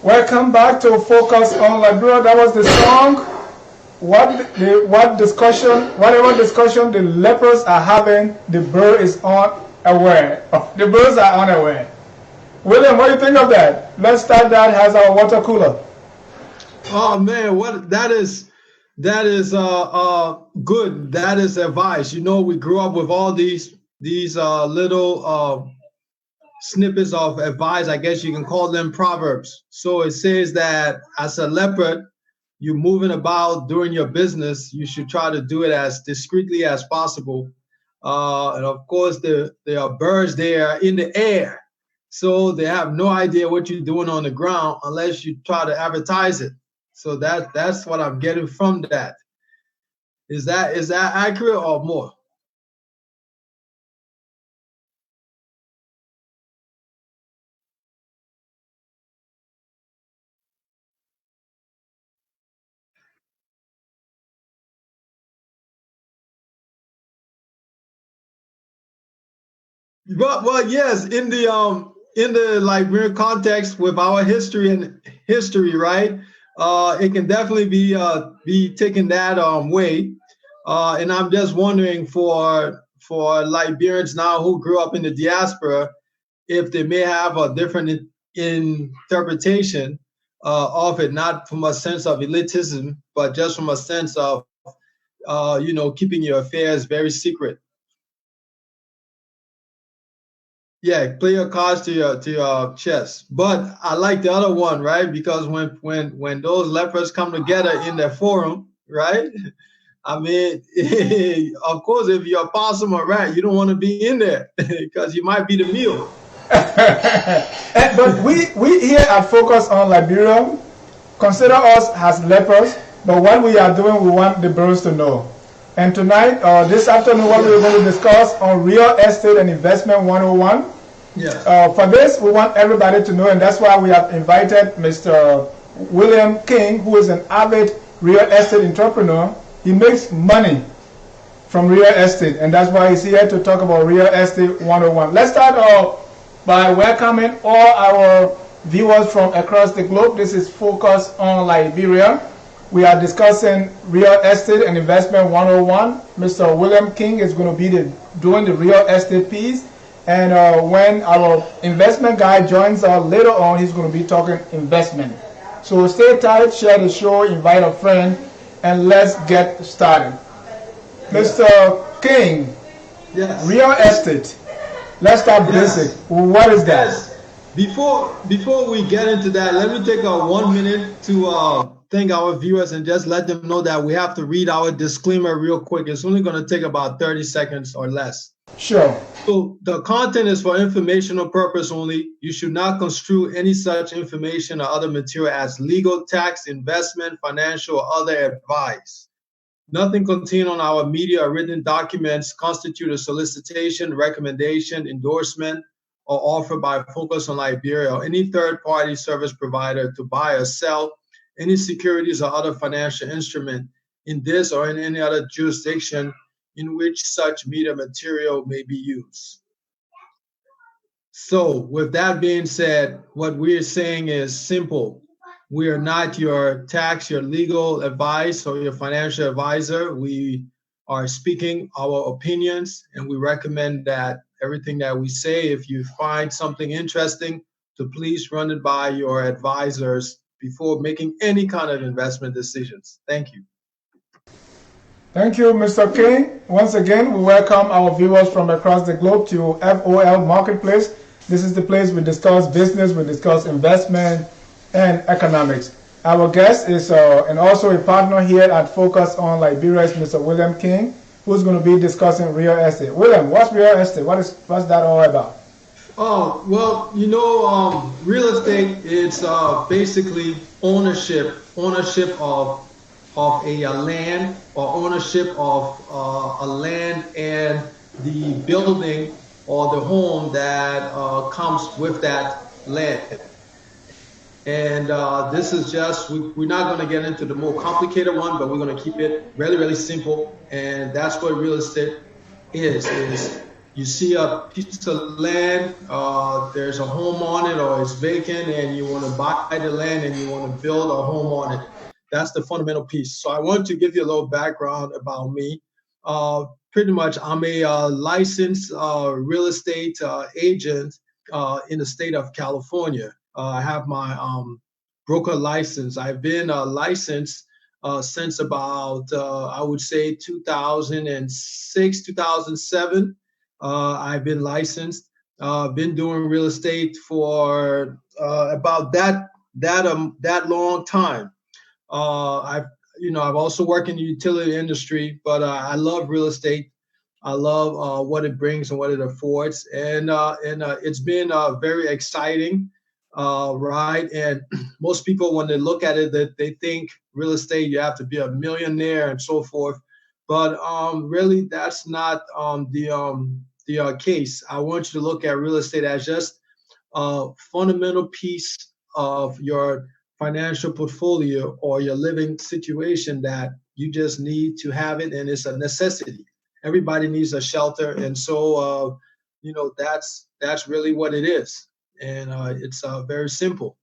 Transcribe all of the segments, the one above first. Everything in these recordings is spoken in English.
Welcome back to Focus on Liberia. That was the song. Whatever discussion the lepers are having, the bird is unaware. The birds are unaware. William, what do you think of that? Let's start that as our water cooler. Oh man, what that is good. That is advice. You know, we grew up with all these little snippets of advice. I guess you can call them proverbs. So it says that as a leopard, you're moving about doing your business, you should try to do it as discreetly as possible. And of course, there are birds there in the air, so they have no idea what you're doing on the ground unless you try to advertise it. So that's what I'm getting from that. Is that accurate or more? Well, yes, in the Liberian context with our history, right? It can definitely be taken that way. And I'm just wondering for Liberians now who grew up in the diaspora, if they may have a different interpretation of it, not from a sense of elitism, but just from a sense of keeping your affairs very secret. Yeah, play your cards to your chest. But I like the other one, right? Because when those lepers come together in their forum, right? I mean, of course, if you're a possum or rat, you don't want to be in there because you might be the meal. But we here at Focus on Liberia consider us as lepers, but what we are doing, we want the birds to know. And tonight, this afternoon, what we're going to discuss on real estate and investment 101. Yeah. For this, we want everybody to know, and that's why we have invited Mr. William King, who is an avid real estate entrepreneur. He makes money from real estate, and that's why he's here to talk about real estate 101. Let's start by welcoming all our viewers from across the globe. This is Focus on Liberia. We are discussing real estate and investment 101. Mr. William King is going to be doing the real estate piece. And when our investment guy joins us later on, he's going to be talking investment. So stay tight, share the show, invite a friend, and let's get started. Mr. King, yes. Real estate. Let's start basic. What is that? Yes. Before we get into that, let me take 1 minute to thank our viewers and just let them know that we have to read our disclaimer real quick. It's only going to take about 30 seconds or less. Sure. So the content is for informational purpose only. You should not construe any such information or other material as legal, tax, investment, financial, or other advice. Nothing contained on our media or written documents constitute a solicitation, recommendation, endorsement, or offer by Focus on Liberia or any third-party service provider to buy or sell any securities or other financial instrument in this or in any other jurisdiction in which such media material may be used. So with that being said, what we're saying is simple. We are not your tax, your legal advice, or your financial advisor. We are speaking our opinions, and we recommend that everything that we say, if you find something interesting, to please run it by your advisors before making any kind of investment decisions. Thank you. Thank you, Mr. King. Once again, we welcome our viewers from across the globe to FOL Marketplace. This is the place we discuss business, we discuss investment, and economics. Our guest is, and also a partner here at Focus on Liberia, is Mr. William King, who's going to be discussing real estate. William, what's real estate? What's that all about? Oh, well, real estate is basically ownership of a land, or ownership of a land and the building or the home that comes with that land. And this is just, we're not going to get into the more complicated one, but we're going to keep it really, really simple. And that's what real estate is you see a piece of land, there's a home on it or it's vacant and you want to buy the land and you want to build a home on it. That's the fundamental piece. So I want to give you a little background about me. Pretty much, I'm a licensed real estate agent in the state of California. I have my broker license. I've been licensed since about, I would say, 2006, 2007. I've been licensed. Been doing real estate for about that long time. I've also worked in the utility industry, but I love real estate. I love what it brings and what it affords, and it's been very exciting, right? And most people, when they look at it, that they think real estate, you have to be a millionaire and so forth. But really, that's not the case. I want you to look at real estate as just a fundamental piece of your financial portfolio or your living situation that you just need to have it, and it's a necessity. Everybody needs a shelter, and so that's really what it is, and it's very simple.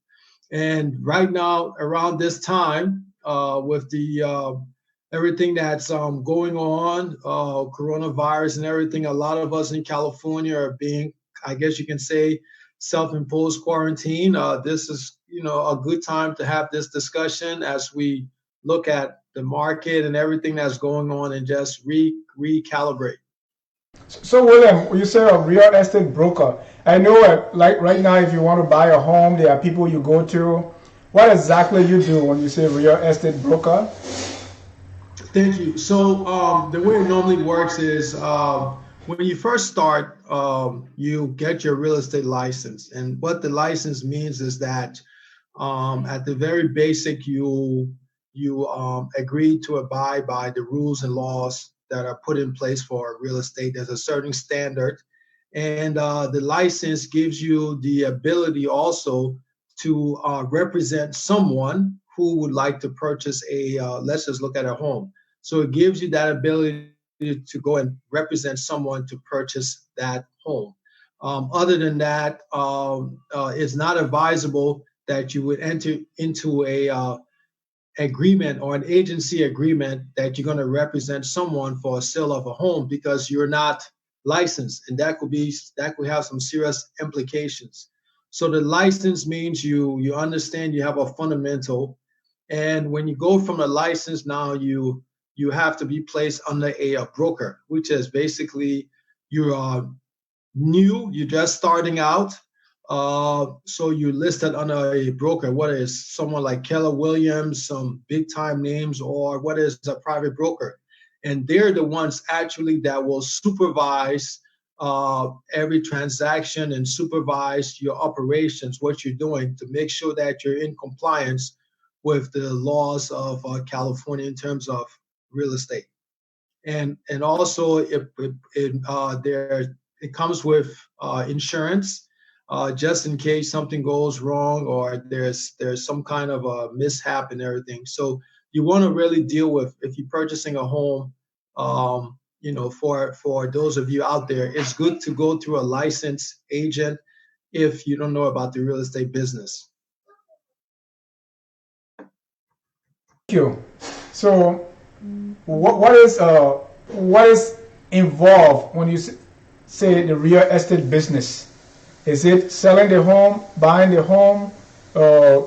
And right now, around this time, with the everything that's going on, coronavirus and everything, a lot of us in California are being, I guess you can say, self-imposed quarantine. This is, a good time to have this discussion as we look at the market and everything that's going on and just recalibrate. So, William, you say a real estate broker. I know, like right now, if you want to buy a home, there are people you go to. What exactly you do when you say real estate broker? Thank you. So the way it normally works is when you first start, you get your real estate license, and what the license means is that at the very basic, you agree to abide by the rules and laws that are put in place for real estate. There's a certain standard, and the license gives you the ability also to represent someone who would like to purchase let's just look at a home. So it gives you that ability to go and represent someone to purchase that home. Other than that, it's not advisable that you would enter into a agreement or an agency agreement that you're going to represent someone for a sale of a home, because you're not licensed, and that could have some serious implications. So the license means you understand you have a fundamental, and when you go from a license, now you have to be placed under a broker, which is basically you're new, you're just starting out. So you listed under a broker, what is someone like Keller Williams, some big time names, or what is a private broker. And they're the ones actually that will supervise every transaction and supervise your operations, what you're doing to make sure that you're in compliance with the laws of California in terms of real estate. And also it comes with insurance, just in case something goes wrong or there's some kind of a mishap and everything. So you want to really deal with, if you're purchasing a home, for those of you out there, it's good to go through a licensed agent if you don't know about the real estate business. Thank you. So, what is involved when you say the real estate business? Is it selling the home, buying the home,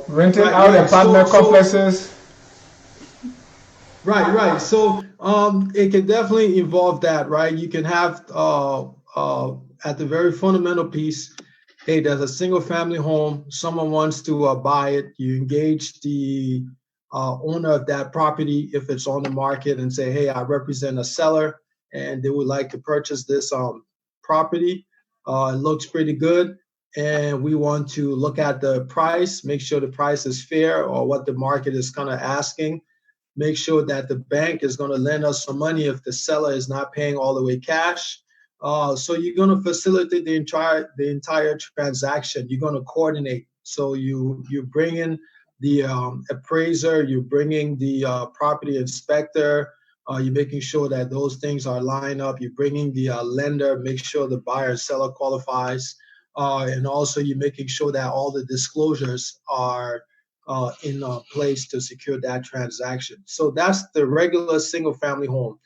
renting out apartment complexes? Right. So it can definitely involve that, right? You can have at the very fundamental piece, hey, there's a single family home, someone wants to buy it, you engage the owner of that property if it's on the market and say, hey, I represent a seller and they would like to purchase this property. It looks pretty good, and we want to look at the price, make sure the price is fair or what the market is kind of asking. Make sure that the bank is going to lend us some money if the seller is not paying all the way cash. So you're going to facilitate the entire transaction. You're going to coordinate. So you bring in the appraiser, you bring in the property inspector, You're making sure that those things are lined up. You're bringing the lender, make sure the buyer and seller qualifies. And also you're making sure that all the disclosures are in place to secure that transaction. So that's the regular single family home.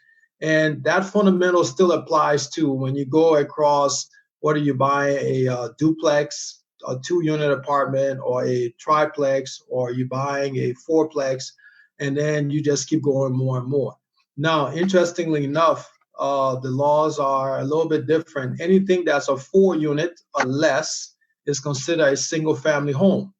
And that fundamental still applies to when you go across, whether you buy a duplex, a 2-unit apartment, or a triplex, or you're buying a fourplex, and then you just keep going more and more. Now, interestingly enough, the laws are a little bit different. Anything that's a 4-unit or less is considered a single family home,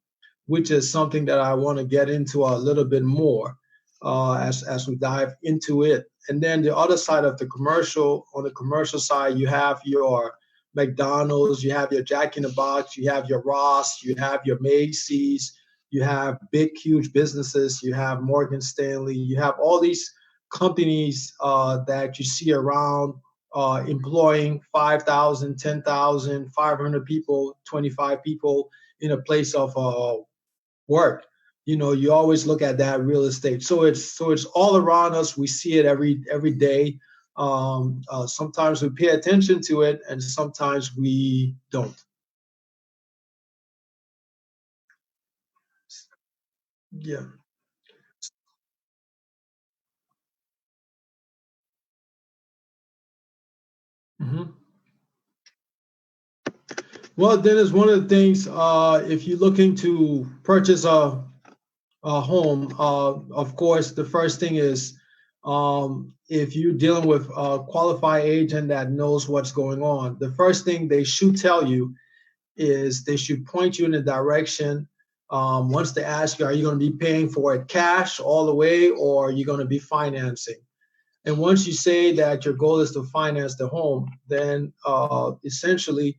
which is something that I want to get into a little bit more as we dive into it. And then the other side of the commercial, on the commercial side, you have your McDonald's, you have your Jack in the Box, you have your Ross, you have your Macy's, you have big, huge businesses, you have Morgan Stanley, you have all these companies that you see around employing 5,000, 10,000, 500 people, 25 people in a place of work. You always look at that real estate. So it's all around us. We see it every day. Sometimes we pay attention to it, and sometimes we don't. Yeah. hmm Well, Dennis, one of the things, if you're looking to purchase a home, of course, the first thing is if you're dealing with a qualified agent that knows what's going on, the first thing they should tell you is they should point you in the direction. Once they ask you, are you going to be paying for it cash all the way, or are you going to be financing? And once you say that your goal is to finance the home, then essentially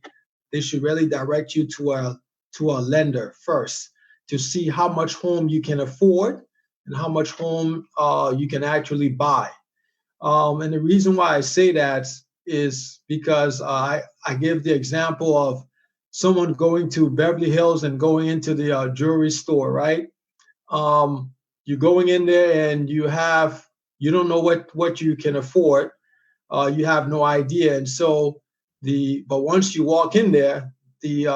they should really direct you to a lender first to see how much home you can afford and how much home you can actually buy. And the reason why I say that is because I give the example of someone going to Beverly Hills and going into the jewelry store, right? You're going in there and you don't know what you can afford. You have no idea, and so but once you walk in there, the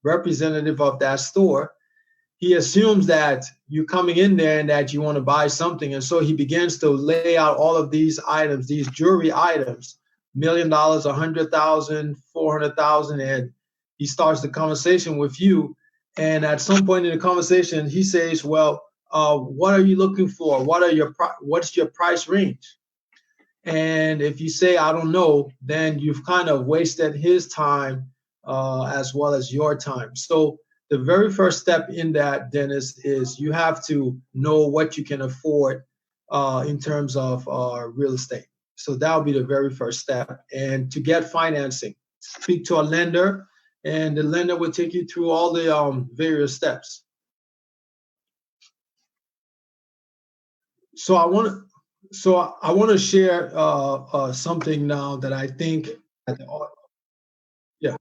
representative of that store, he assumes that you're coming in there and that you want to buy something. And so he begins to lay out all of these items, these jewelry items, $1 million, 100,000, 400,000. And he starts the conversation with you. And at some point in the conversation, he says, well, what are you looking for? What's your price range? And if you say, I don't know, then you've kind of wasted his time as well as your time. So the very first step in that, Dennis, is you have to know what you can afford in terms of real estate. So that will be the very first step. And to get financing, speak to a lender, and the lender will take you through all the various steps. So I want to share something now that I think. Yeah.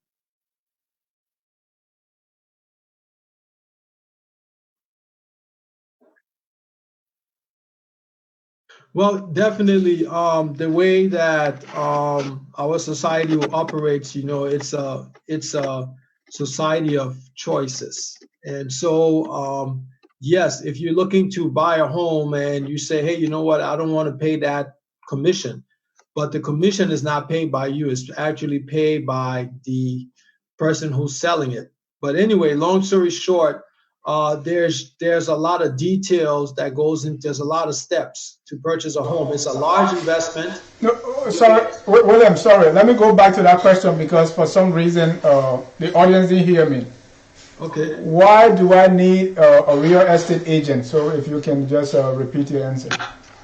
Well, definitely, the way that our society operates, it's a society of choices, and so yes, if you're looking to buy a home and you say, hey, you know what, I don't want to pay that commission, but the commission is not paid by you; it's actually paid by the person who's selling it. But anyway, long story short, there's a lot of details that goes in. There's a lot of steps to purchase a home. It's a large investment. No, sorry, William, sorry. Let me go back to that question because for some reason the audience didn't hear me. Okay. Why do I need a real estate agent? So if you can just repeat your answer.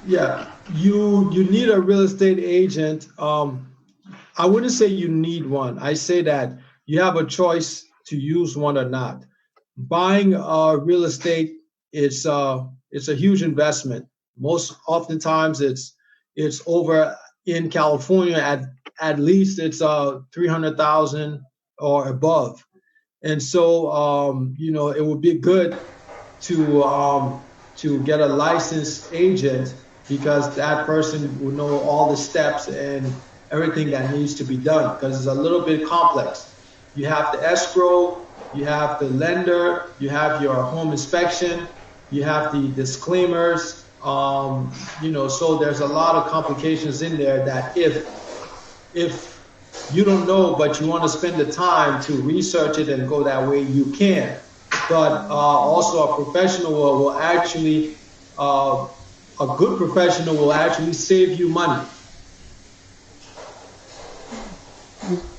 Yeah, you need a real estate agent. I wouldn't say you need one. I say that you have a choice to use one or not. Buying real estate, it's a huge investment. Most oftentimes it's over in California at least it's 300,000 or above. And so it would be good to get a licensed agent because that person will know all the steps and everything that needs to be done, because it's a little bit complex. You have the escrow, you have the lender, you have your home inspection, you have the disclaimers. So there's a lot of complications in there that if you don't know, but you want to spend the time to research it and go that way, you can. But also a professional will actually, a good professional will actually save you money.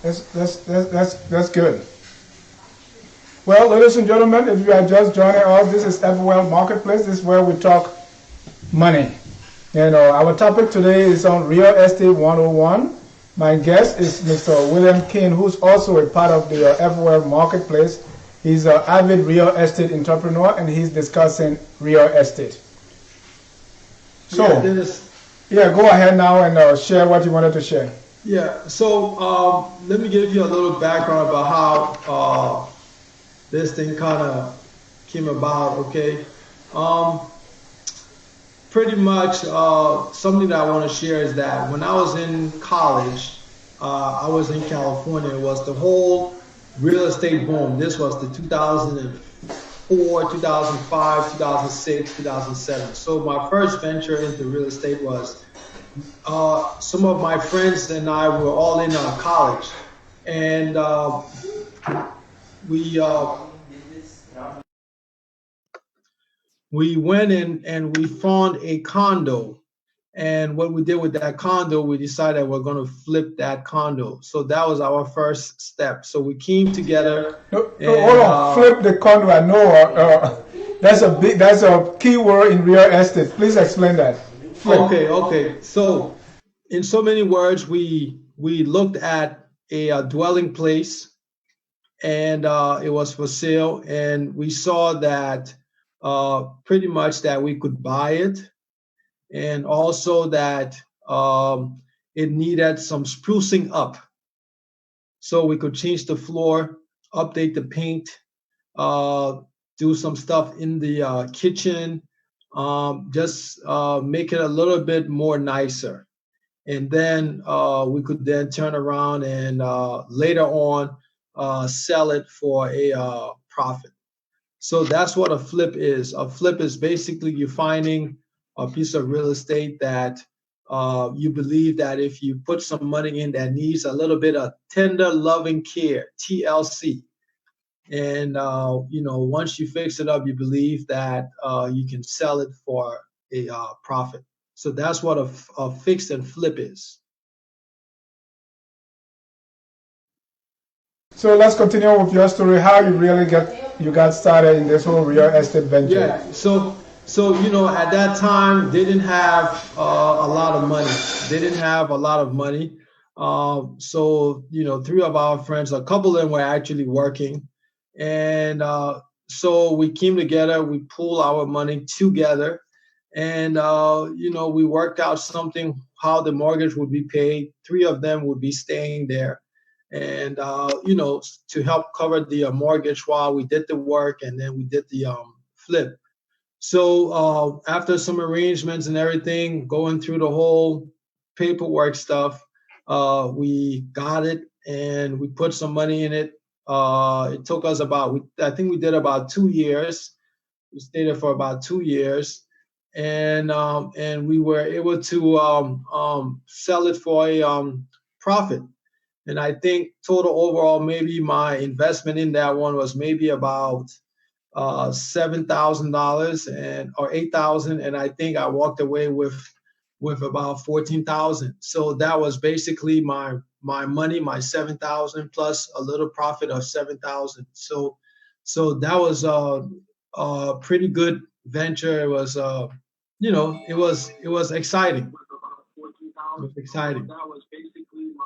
That's good. Well, ladies and gentlemen, if you are just joining us, this is Everwell Marketplace. This is where we talk money. Our topic today is on Real Estate 101. My guest is Mr. William King, who's also a part of the Everwell Marketplace. He's an avid real estate entrepreneur, and he's discussing real estate. So, yeah, go ahead now and share what you wanted to share. Yeah, so let me give you a little background about how this thing kind of came about, okay? Pretty much something that I want to share is that when I was in college, I was in California. It was the whole real estate boom. This was the 2004, 2005, 2006, 2007. So my first venture into real estate was some of my friends and I were all in college, and we went in and we found a condo. And what we did with that condo, we decided we're going to flip that condo. So that was our first step. So we came together. No, hold on. Flip the condo. I know that's a key word in real estate. Please explain that. Flip. Okay. So in so many words, we looked at a dwelling place, and it was for sale, and we saw that pretty much that we could buy it, and also that it needed some sprucing up. So we could change the floor, update the paint, do some stuff in the kitchen, just make it a little bit more nicer. And then we could then turn around and later on sell it for a profit. So that's what a flip is. A flip is basically you finding a piece of real estate that you believe that if you put some money in that needs a little bit of tender loving care, TLC, and once you fix it up, you believe that you can sell it for a profit. So that's what a fix and flip is. So let's continue with your story. How you really got started in this whole real estate venture? Yeah. So at that time they didn't have a lot of money. They didn't have a lot of money. So three of our friends, a couple of them were actually working, and so we came together. We pooled our money together, and we worked out something how the mortgage would be paid. Three of them would be staying there, and to help cover the mortgage while we did the work, and then we did the flip. So after some arrangements and everything, going through the whole paperwork stuff, we got it and we put some money in it. It took us I think we did about 2 years. We stayed there for about 2 years, and we were able to sell it for a profit. And I think total overall, maybe my investment in that one was maybe about $7,000 or 8,000, and I think I walked away with about 14,000. So that was basically my money, my 7,000 plus a little profit of 7,000. So that was a pretty good venture. It was it was exciting. It was exciting. That was basically my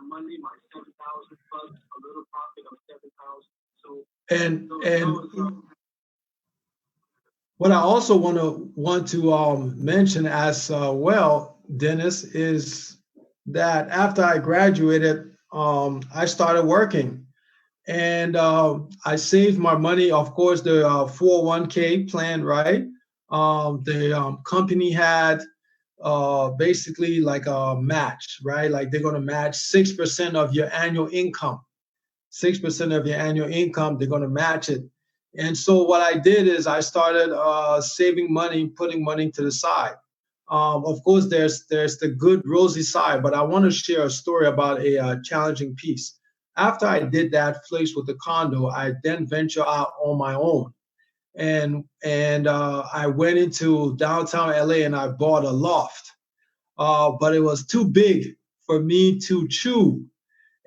money, my 7,000 plus a little profit of 7,000. So and what I also want to mention as well, Dennis, is that after I graduated, I started working, and I saved my money. Of course, the 401k plan, right? The company had basically like a match, right? Like they're going to match 6% of your annual income. 6% of your annual income, they're going to match it. And so what I did is I started saving money, putting money to the side. Of course, there's the good rosy side, but I want to share a story about a challenging piece. After I did that, flicks with the condo, I then venture out on my own, and I went into downtown LA and I bought a loft, but it was too big for me to chew.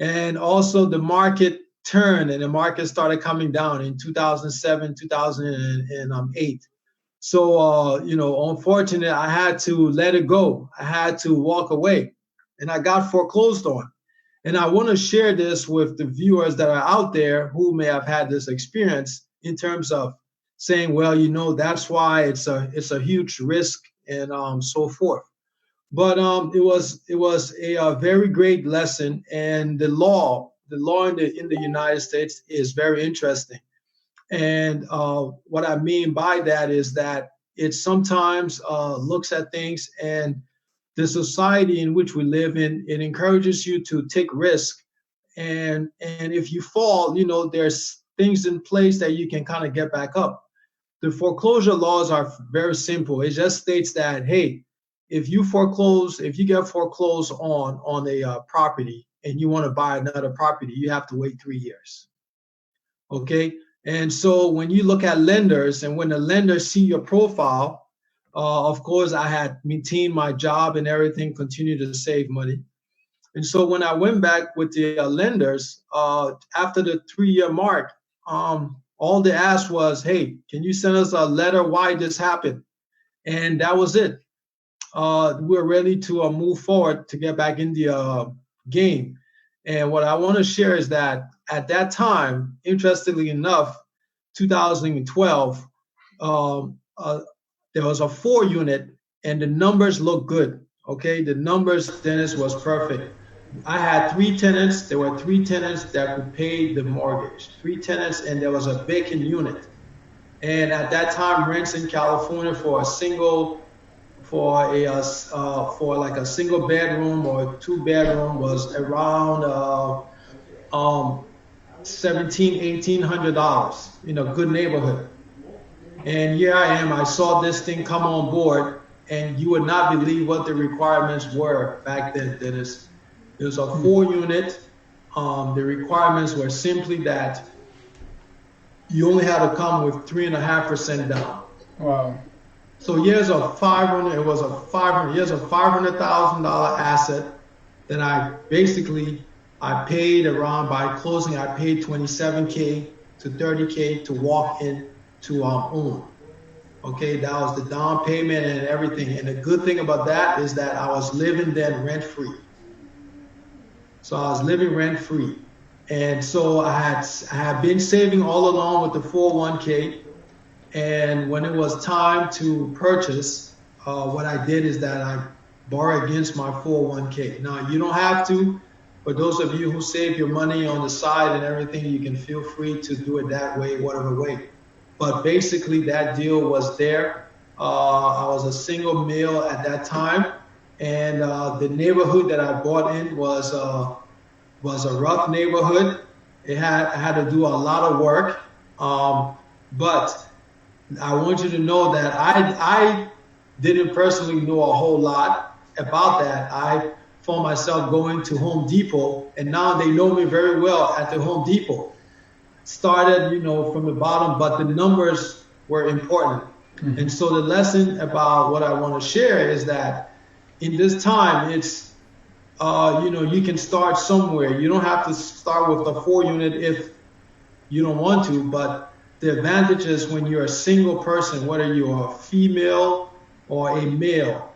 And also the market turned and the market started coming down in 2007, 2008. So, unfortunately, I had to let it go. I had to walk away and I got foreclosed on. And I want to share this with the viewers that are out there who may have had this experience in terms of saying, well, that's why it's a huge risk and so forth. But it was a very great lesson, and the law in the United States is very interesting. And what I mean by that is that it sometimes looks at things, and the society in which we live in, it encourages you to take risk. And if you fall, there's things in place that you can kind of get back up. The foreclosure laws are very simple. It just states that, hey, if you get foreclosed on a property and you want to buy another property, you have to wait 3 years. Okay. And so when you look at lenders and when the lenders see your profile, of course, I had maintained my job and everything, continued to save money. And so when I went back with the lenders after the 3-year mark, all they asked was, hey, can you send us a letter why this happened? And that was it. We're ready to move forward to get back in the game. And what I want to share is that at that time, interestingly enough, 2012, there was a 4-unit and the numbers looked good. Okay, the numbers, Dennis, was perfect. I had 3 tenants. There were 3 tenants that could pay the mortgage. 3 tenants, and there was a vacant unit. And at that time, rents in California for a single bedroom or 2-bedroom was around $1,700-$1,800 in a good neighborhood. And here I am. I saw this thing come on board, and you would not believe what the requirements were back then, Dennis. It was a 4-unit. The requirements were simply that you only had to come with 3.5% down. Wow. So here's a $500,000 asset that I paid around, by closing, I paid $27K to $30K to walk in to own. Okay, that was the down payment and everything. And the good thing about that is that I was living then rent free. So I was living rent free. And so I had been saving all along with the 401k. And when it was time to purchase, what I did is that I borrowed against my 401k. Now, you don't have to, but those of you who save your money on the side and everything, you can feel free to do it that way, whatever way. But basically, that deal was there. I was a single male at that time. And the neighborhood that I bought in was a rough neighborhood. I had to do a lot of work. But I want you to know that I didn't personally know a whole lot about that. I found myself going to Home Depot, and now they know me very well at the Home Depot. Started, from the bottom, but the numbers were important. Mm-hmm. And so the lesson about what I want to share is that in this time, it's, you can start somewhere. You don't have to start with a 4-unit if you don't want to, but the advantage is when you're a single person, whether you're a female or a male,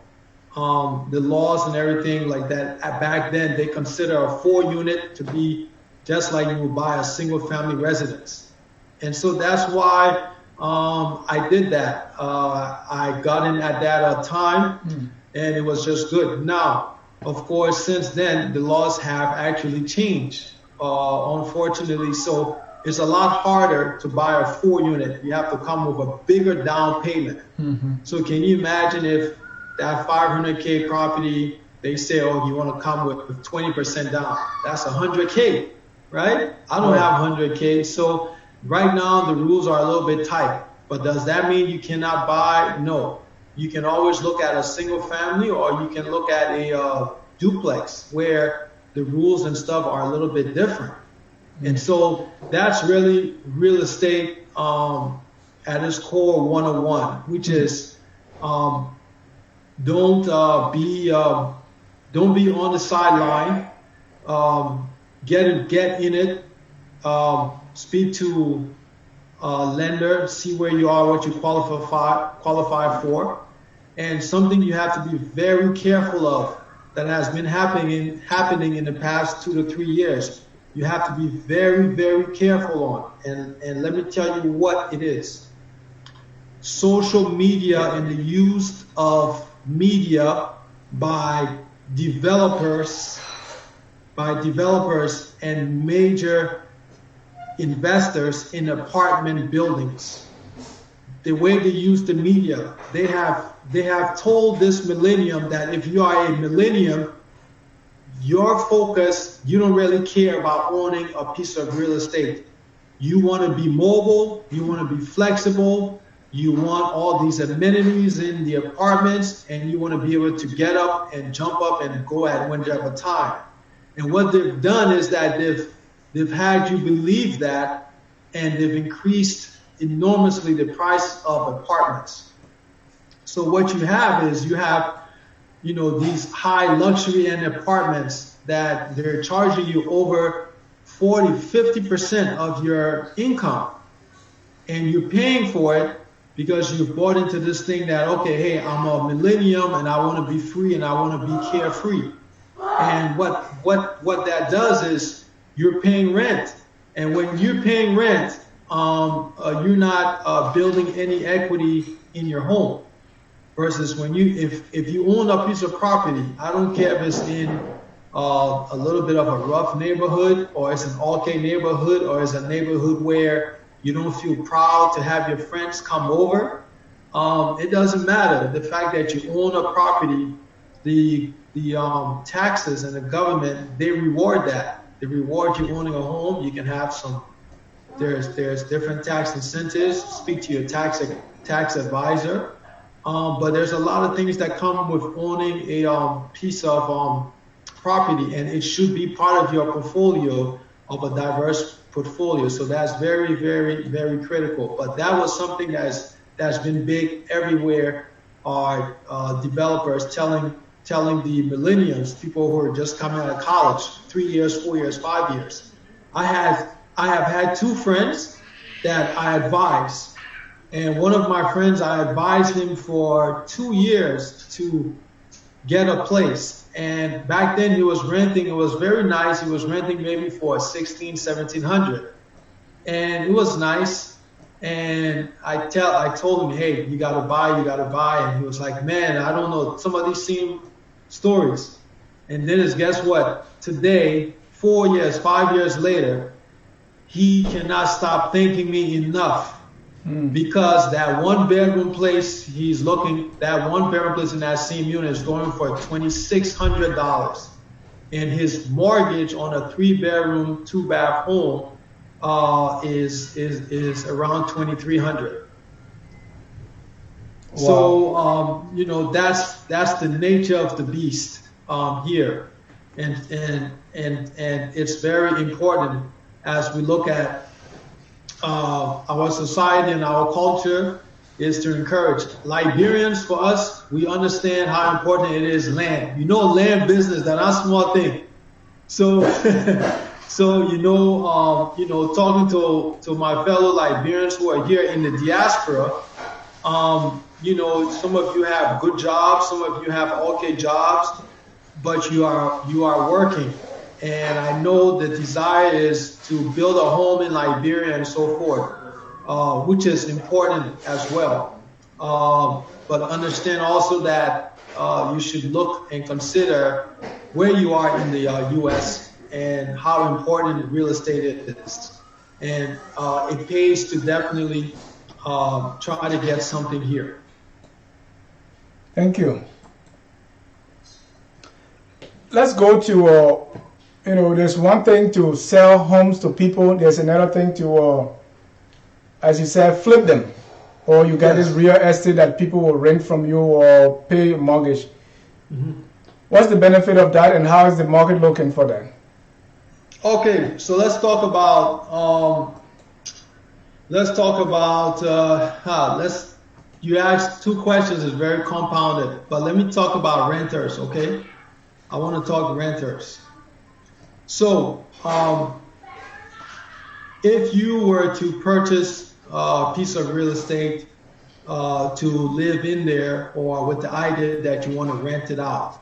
the laws and everything like that, back then, they consider a 4-unit to be just like you would buy a single family residence. And so that's why I did that. I got in at that time, and it was just good. Now, of course, since then, the laws have actually changed, unfortunately. So it's a lot harder to buy a 4-unit. You have to come with a bigger down payment. Mm-hmm. So can you imagine if that 500K property, they say, oh, you want to come with 20% down. That's 100K, right? I don't have 100K. So right now the rules are a little bit tight. But does that mean you cannot buy? No. You can always look at a single family, or you can look at a duplex where the rules and stuff are a little bit different. And so that's really real estate at its core 101, which is don't be on the sideline. Get in it. Speak to lender, see where you are, what you qualify for, and something you have to be very careful of that has been happening in the past 2 to 3 years. You have to be very, very careful on, and let me tell you what it is. Social media and the use of media by developers and major investors in apartment buildings. The way they use the media, they have told this millennium that if you are a millennium, your focus, you don't really care about owning a piece of real estate. You want to be mobile, you want to be flexible, you want all these amenities in the apartments, and you want to be able to get up and jump up and go at whenever time. And what they've done is that they've had you believe that, and they've increased enormously the price of apartments. So what you have is these high luxury end apartments that they're charging you over 40, 50% of your income, and you're paying for it because you've bought into this thing that, okay, hey, I'm a millennium and I want to be free and I want to be carefree. And what that does is you're paying rent. And when you're paying rent, you're not building any equity in your home. Versus when if you own a piece of property, I don't care if it's in a little bit of a rough neighborhood, or it's an okay neighborhood, or it's a neighborhood where you don't feel proud to have your friends come over. It doesn't matter. The fact that you own a property, the taxes and the government, they reward that. They reward you owning a home. You can have there's different tax incentives. Speak to your tax advisor. But there's a lot of things that come with owning a piece of property, and it should be part of your portfolio, of a diverse portfolio. So that's very, very, very critical. But that was something that's been big everywhere. Are developers telling the millennials, people who are just coming out of college, 3 years, 4 years, 5 years. I have had 2 friends that I advise. And one of my friends, I advised him for 2 years to get a place. And back then he was renting, it was very nice. He was renting maybe for $1,600, $1,700. And it was nice. And I told him, hey, you gotta buy. And he was like, man, I don't know. Some of these seem stories. And then guess what? Today, 4 years, 5 years later, he cannot stop thanking me enough. Because that 1-bedroom place in that same unit is going for $2,600, and his mortgage on a 3-bedroom, 2-bath home is around $2,300. Wow. So that's the nature of the beast here, and it's very important as we look at. Our society and our culture is to encourage. Liberians, for us, we understand how important it is land. Land business, that's not a small thing. So, talking to my fellow Liberians who are here in the diaspora, some of you have good jobs, some of you have okay jobs, but you are working. And I know the desire is to build a home in Liberia and so forth, which is important as well. But understand also that you should look and consider where you are in the U.S. and how important real estate is. And it pays to definitely try to get something here. Thank you. let's go to, there's one thing to sell homes to people. There's another thing to, as you said, flip them. Or you got this real estate that people will rent from you or pay your mortgage. What's the benefit of that, and how is the market looking for that? Okay, so let's talk about you asked two questions, is very compounded, but let me talk about renters, okay? I want to talk renters. So, if you were to purchase a piece of real estate to live in there, or with the idea that you want to rent it out,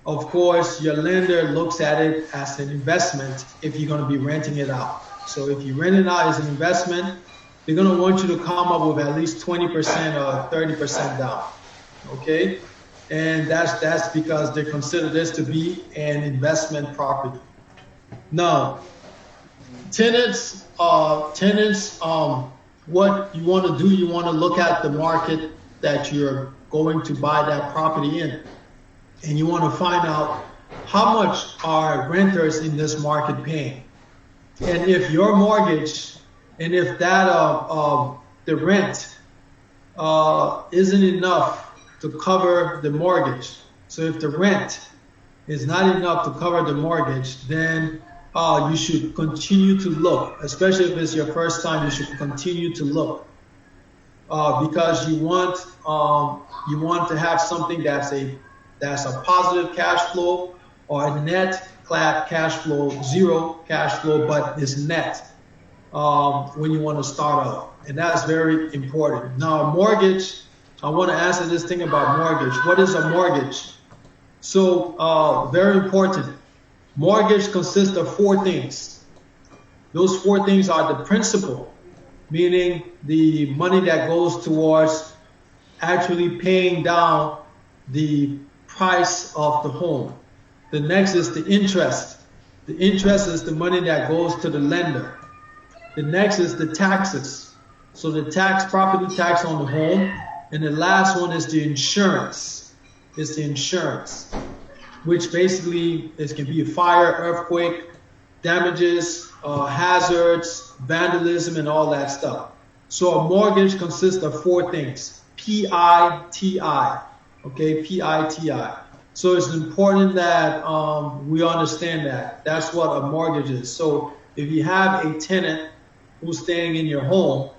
of course, your lender looks at it as an investment if you're going to be renting it out. So if you rent it out as an investment, they're going to want you to come up with at least 20% or 30% down, okay? And that's because they consider this to be an investment property. Now, tenants, what you want to do, you want to look at the market that you're going to buy that property in. And you want to find out how much are renters in this market paying. And if your mortgage, and if that the rent isn't enough to cover the mortgage, so if the rent is not enough to cover the mortgage, then you should continue to look. Especially if it's your first time, you should continue to look because you want to have something that's a positive cash flow, or a net cash flow, zero cash flow, but is net when you want to start out. And that's very important. Now, mortgage, I want to answer this thing about mortgage. What is a mortgage? So, very important. Mortgage consists of four things. Those four things are the principal, meaning the money that goes towards actually paying down the price of the home. The next is the interest. The interest is the money that goes to the lender. The next is the taxes. So the property tax on the home. And the last one is the insurance. It's the insurance, which basically can be a fire, earthquake, damages, hazards, vandalism, and all that stuff. So a mortgage consists of four things. P-I-T-I. Okay, P-I-T-I. So it's important that we understand that. That's what a mortgage is. So if you have a tenant who's staying in your home,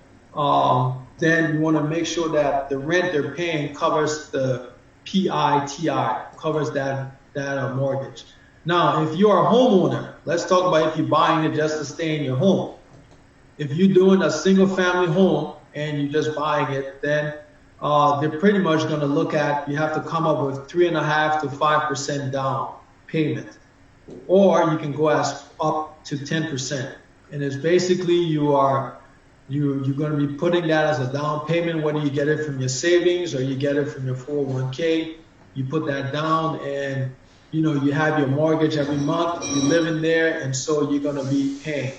then you want to make sure that the rent they're paying covers the P-I-T-I, covers that mortgage. Now, if you're a homeowner, let's talk about if you're buying it just to stay in your home. If you're doing a single family home and you're just buying it, then they're pretty much going to look at, you have to come up with 3.5% to 5% down payment. Or you can go up to 10%. And it's basically you're going to be putting that as a down payment, whether you get it from your savings or you get it from your 401k. You put that down, and you have your mortgage every month, you live in there, and so you're going to be paying.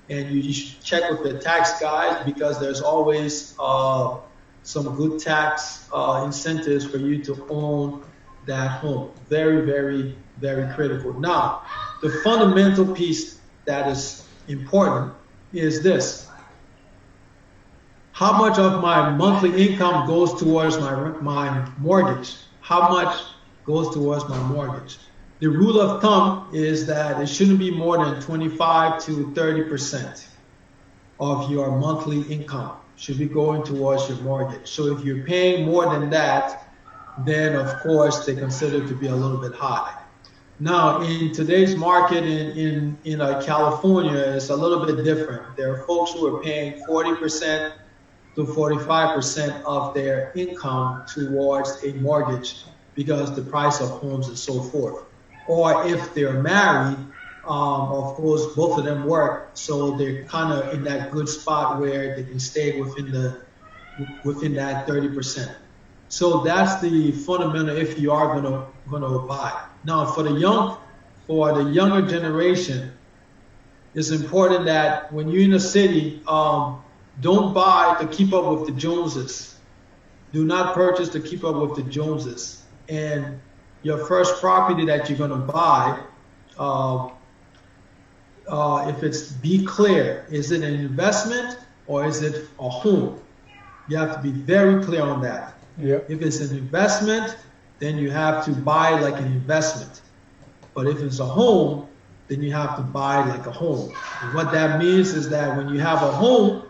And you should check with the tax guys, because there's always some good tax incentives for you to own that home. Very, very, very critical. Now, the fundamental piece that is important is this. How much of my monthly income goes towards my mortgage? How much goes towards my mortgage? The rule of thumb is that it shouldn't be more than 25 to 30% of your monthly income should be going towards your mortgage. So if you're paying more than that, then of course they consider it to be a little bit high. Now, in today's market in California, it's a little bit different. There are folks who are paying 40% to 45% of their income towards a mortgage because the price of homes and so forth. Or if they're married, of course, both of them work, so they're kind of in that good spot where they can stay within that 30%. So that's the fundamental if you are going to buy. Now, for the younger generation, it's important that when you're in a city, don't buy to keep up with the Joneses. Do not purchase to keep up with the Joneses. And your first property that you're going to buy, if it's, be clear, is it an investment or is it a home? You have to be very clear on that. Yeah. If it's an investment, then you have to buy like an investment. But if it's a home, then you have to buy like a home. And what that means is that when you have a home,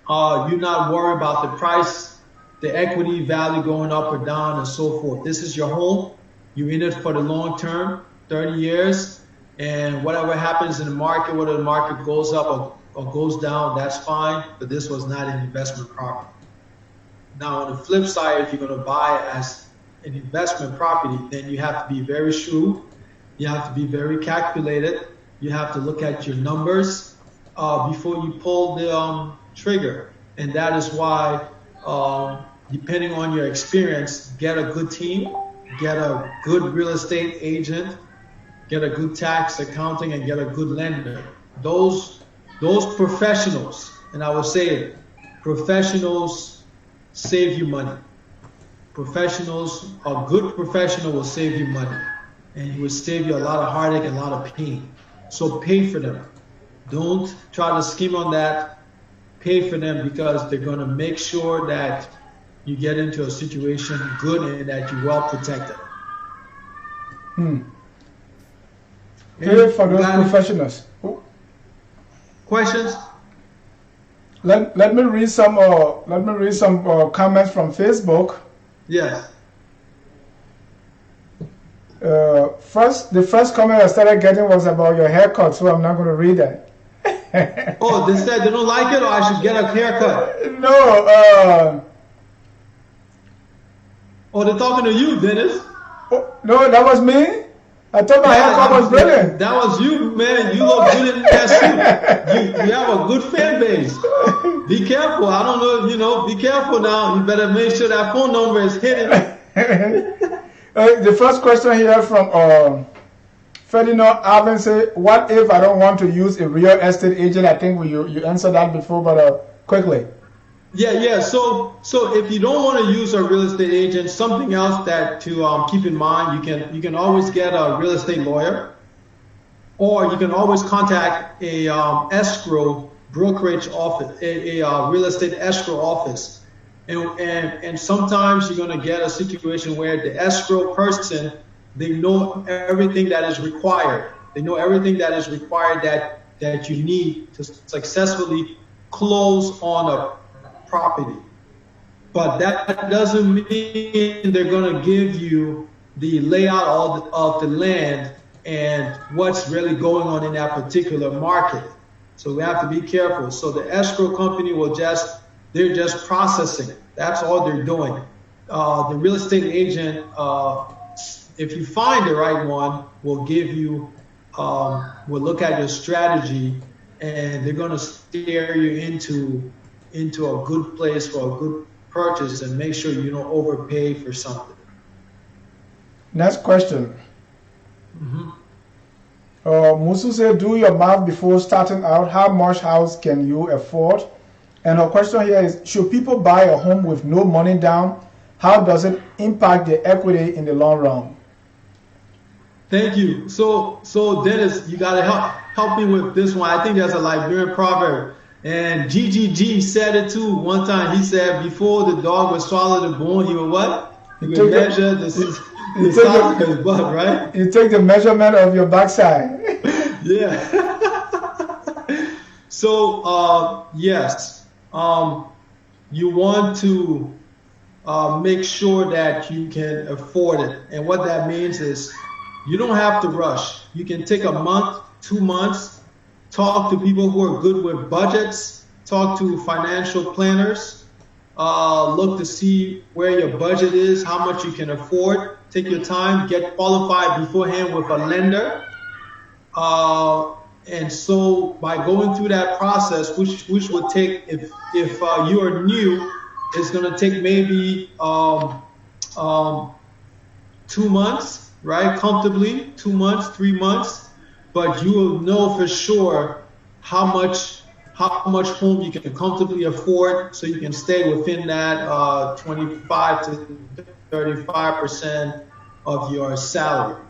you're not worried about the price, the equity value going up or down and so forth. This is your home. You're in it for the long term, 30 years. And whatever happens in the market, whether the market goes up or goes down, that's fine. But this was not an investment property. Now, on the flip side, if you're going to buy it as an investment property, then you have to be very shrewd. You have to be very calculated. You have to look at your numbers before you pull the trigger. And that is why, depending on your experience, get a good team, get a good real estate agent, get a good tax accounting, and get a good lender. Those professionals, and I will say it, professionals save you money. Professionals, a good professional will save you money, and he will save you a lot of heartache and a lot of pain. So pay for them. Don't try to scheme on that. Pay for them because they're going to make sure that you get into a situation good and that you're well protected. Pay for those professionals. Questions? Let me read some comments from Facebook. Yes. The first comment I started getting was about your haircut, so I'm not going to read that. Oh, they said they don't like it, or I should get a haircut? No. Oh, they're talking to you, Dennis. Oh, no, that was me. I thought my haircut was brilliant. That was you, man. You look good in that suit. You have a good fan base. Be careful. I don't know, be careful now. You better make sure that phone number is hidden. The first question here from Ferdinand Alvin say, what if I don't want to use a real estate agent? I think you answered that before, but quickly. Yeah. So if you don't want to use a real estate agent, something else that to keep in mind, you can always get a real estate lawyer, or you can always contact a escrow brokerage office, a real estate escrow office, and sometimes you're going to get a situation where the escrow person, they know everything that is required. They know everything that is required that you need to successfully close on a property. But that doesn't mean they're going to give you the layout of the land and what's really going on in that particular market. So we have to be careful. So the escrow company they're just processing. That's all they're doing. The real estate agent, if you find the right one, will give you, will look at your strategy, and they're going to steer you into a good place for a good purchase and make sure you don't overpay for something. Next question. Musu said, do your math before starting out. How much house can you afford? And her question here is, should people buy a home with no money down? How does it impact the equity in the long run? Thank you. So Dennis, you got to help me with this one. I think that's a Liberian proverb. And GGG said it too one time. He said, before the dog would swallow the bone, he would what? He would measure the size of his butt, right? You take the measurement of your backside. Yeah. So, yes. You want to make sure that you can afford it. And what that means is you don't have to rush. You can take a month, 2 months, talk to people who are good with budgets, talk to financial planners, look to see where your budget is, how much you can afford. Take your time, get qualified beforehand with a lender. And so by going through that process, which would take, if you are new, it's going to take maybe 2 months, right? Comfortably, 2 months, 3 months. But you will know for sure how much home you can comfortably afford, so you can stay within that 25 to 35% of your salary.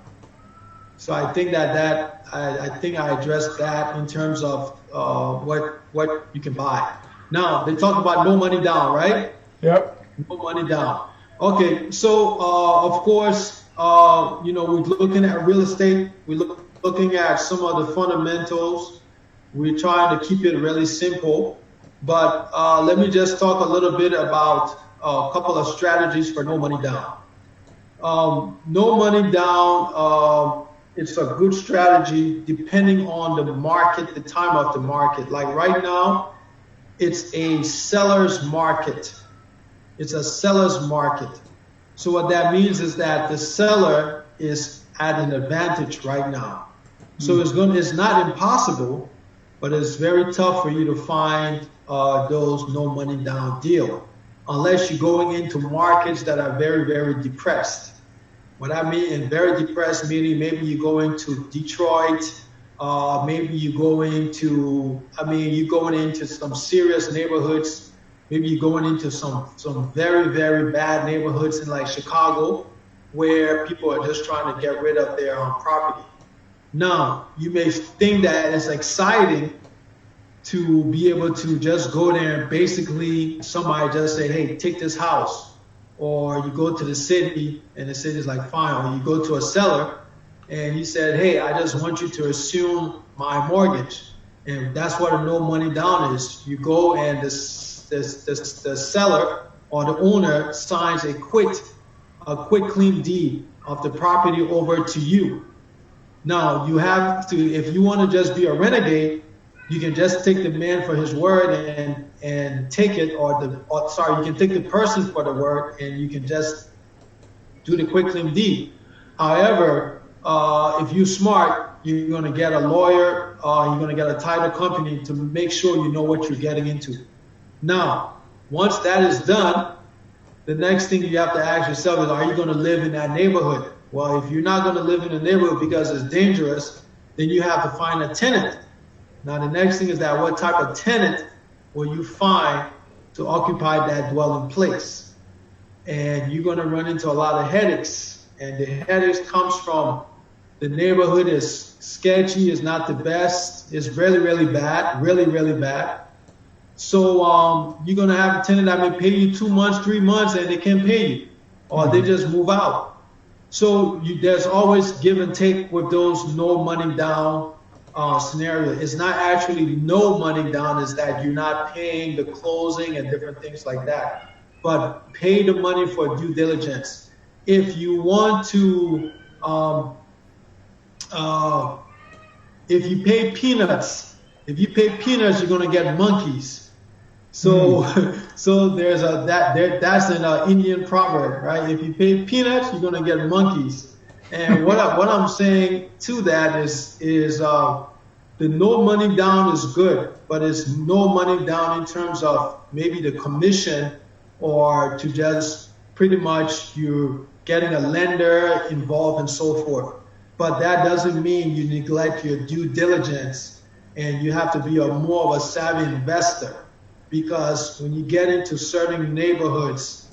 So I think I think I addressed that in terms of what you can buy. Now they talk about no money down, right? Yep. No money down. Okay, so of course, you know, we're looking at real estate. We're looking at some of the fundamentals. We're trying to keep it really simple. But let me just talk a little bit about a couple of strategies for no money down. No money down, it's a good strategy depending on the market, the time of the market. Like right now, it's a seller's market. It's a seller's market. So what that means is that the seller is at an advantage right now. So it's not impossible, but it's very tough for you to find those no money down deal unless you're going into markets that are very, very depressed. What I mean in very depressed meaning maybe you go into Detroit, maybe you go into, you're going into some serious neighborhoods. Maybe you're going into some very, very bad neighborhoods in like Chicago where people are just trying to get rid of their property. Now, you may think that it's exciting to be able to just go there and basically somebody just say, hey, take this house. Or you go to the city and the city's like, fine. Or you go to a seller and he said, hey, I just want you to assume my mortgage. And that's what a no money down is. You go and the seller or the owner signs a quick clean deed of the property over to you. Now you have to, if you want to just be a renegade, you can just take the man for his word and take it, you can take the person for the word and you can just do the quick claim deed. However, if you're smart, you're going to get a lawyer, you're going to get a title company to make sure you know what you're getting into. Now, once that is done, the next thing you have to ask yourself is, are you going to live in that neighborhood? Well, if you're not going to live in the neighborhood because it's dangerous, then you have to find a tenant. Now, the next thing is that what type of tenant will you find to occupy that dwelling place? And you're going to run into a lot of headaches. And the headaches comes from the neighborhood is sketchy, is not the best, it's really, really bad, really, really bad. So you're going to have a tenant that may pay you 2 months, 3 months, and they can't pay you. Or they just move out. So there's always give and take with those no money down scenario. It's not actually no money down, is that you're not paying the closing and different things like that. But pay the money for due diligence. If you want to, if you pay peanuts, you're going to get monkeys. So, so there's that's an Indian proverb, right? If you pay peanuts, you're going to get monkeys. And what I'm saying to that is the no money down is good, but it's no money down in terms of maybe the commission or to just pretty much you're getting a lender involved and so forth. But that doesn't mean you neglect your due diligence and you have to be more of a savvy investor. Because when you get into certain neighborhoods,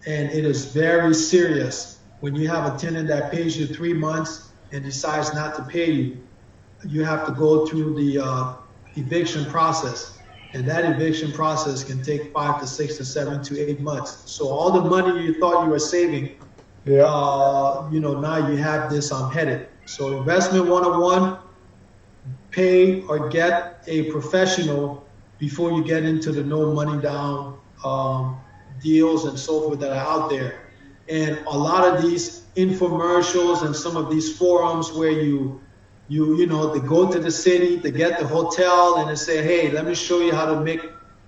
and it is very serious, when you have a tenant that pays you 3 months and decides not to pay you, you have to go through the eviction process. And that eviction process can take 5 to 6 to 7 to 8 months. So all the money you thought you were saving, now you have this headed. So investment 101, pay or get a professional before you get into the no money down deals and so forth that are out there. And a lot of these infomercials and some of these forums where they go to the city, they get the hotel and they say, hey, let me show you how to make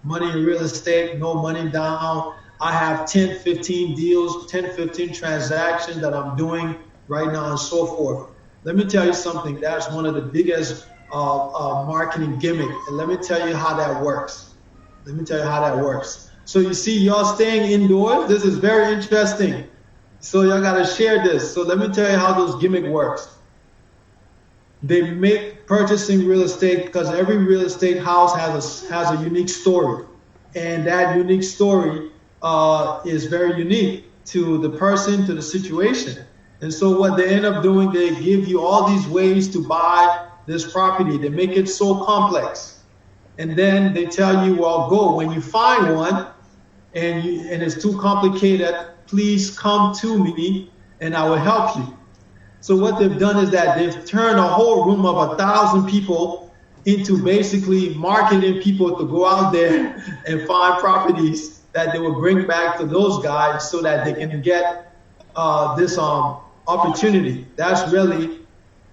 money in real estate, no money down. I have 10, 15 deals, 10, 15 transactions that I'm doing right now and so forth. Let me tell you something. That's one of the biggest marketing gimmick. And let me tell you how that works. So you see, y'all staying indoors. This is very interesting. So y'all got to share this. So let me tell you how those gimmick works. They make purchasing real estate, because every real estate house has a unique story. And that unique story is very unique to the person, to the situation. And so what they end up doing, they give you all these ways to buy this property. They make it so complex. And then they tell you, well, go. When you find one and it's too complicated, please come to me and I will help you. So what they've done is that they've turned a whole room of 1,000 people into basically marketing people to go out there and find properties that they will bring back to those guys so that they can get this opportunity. That's really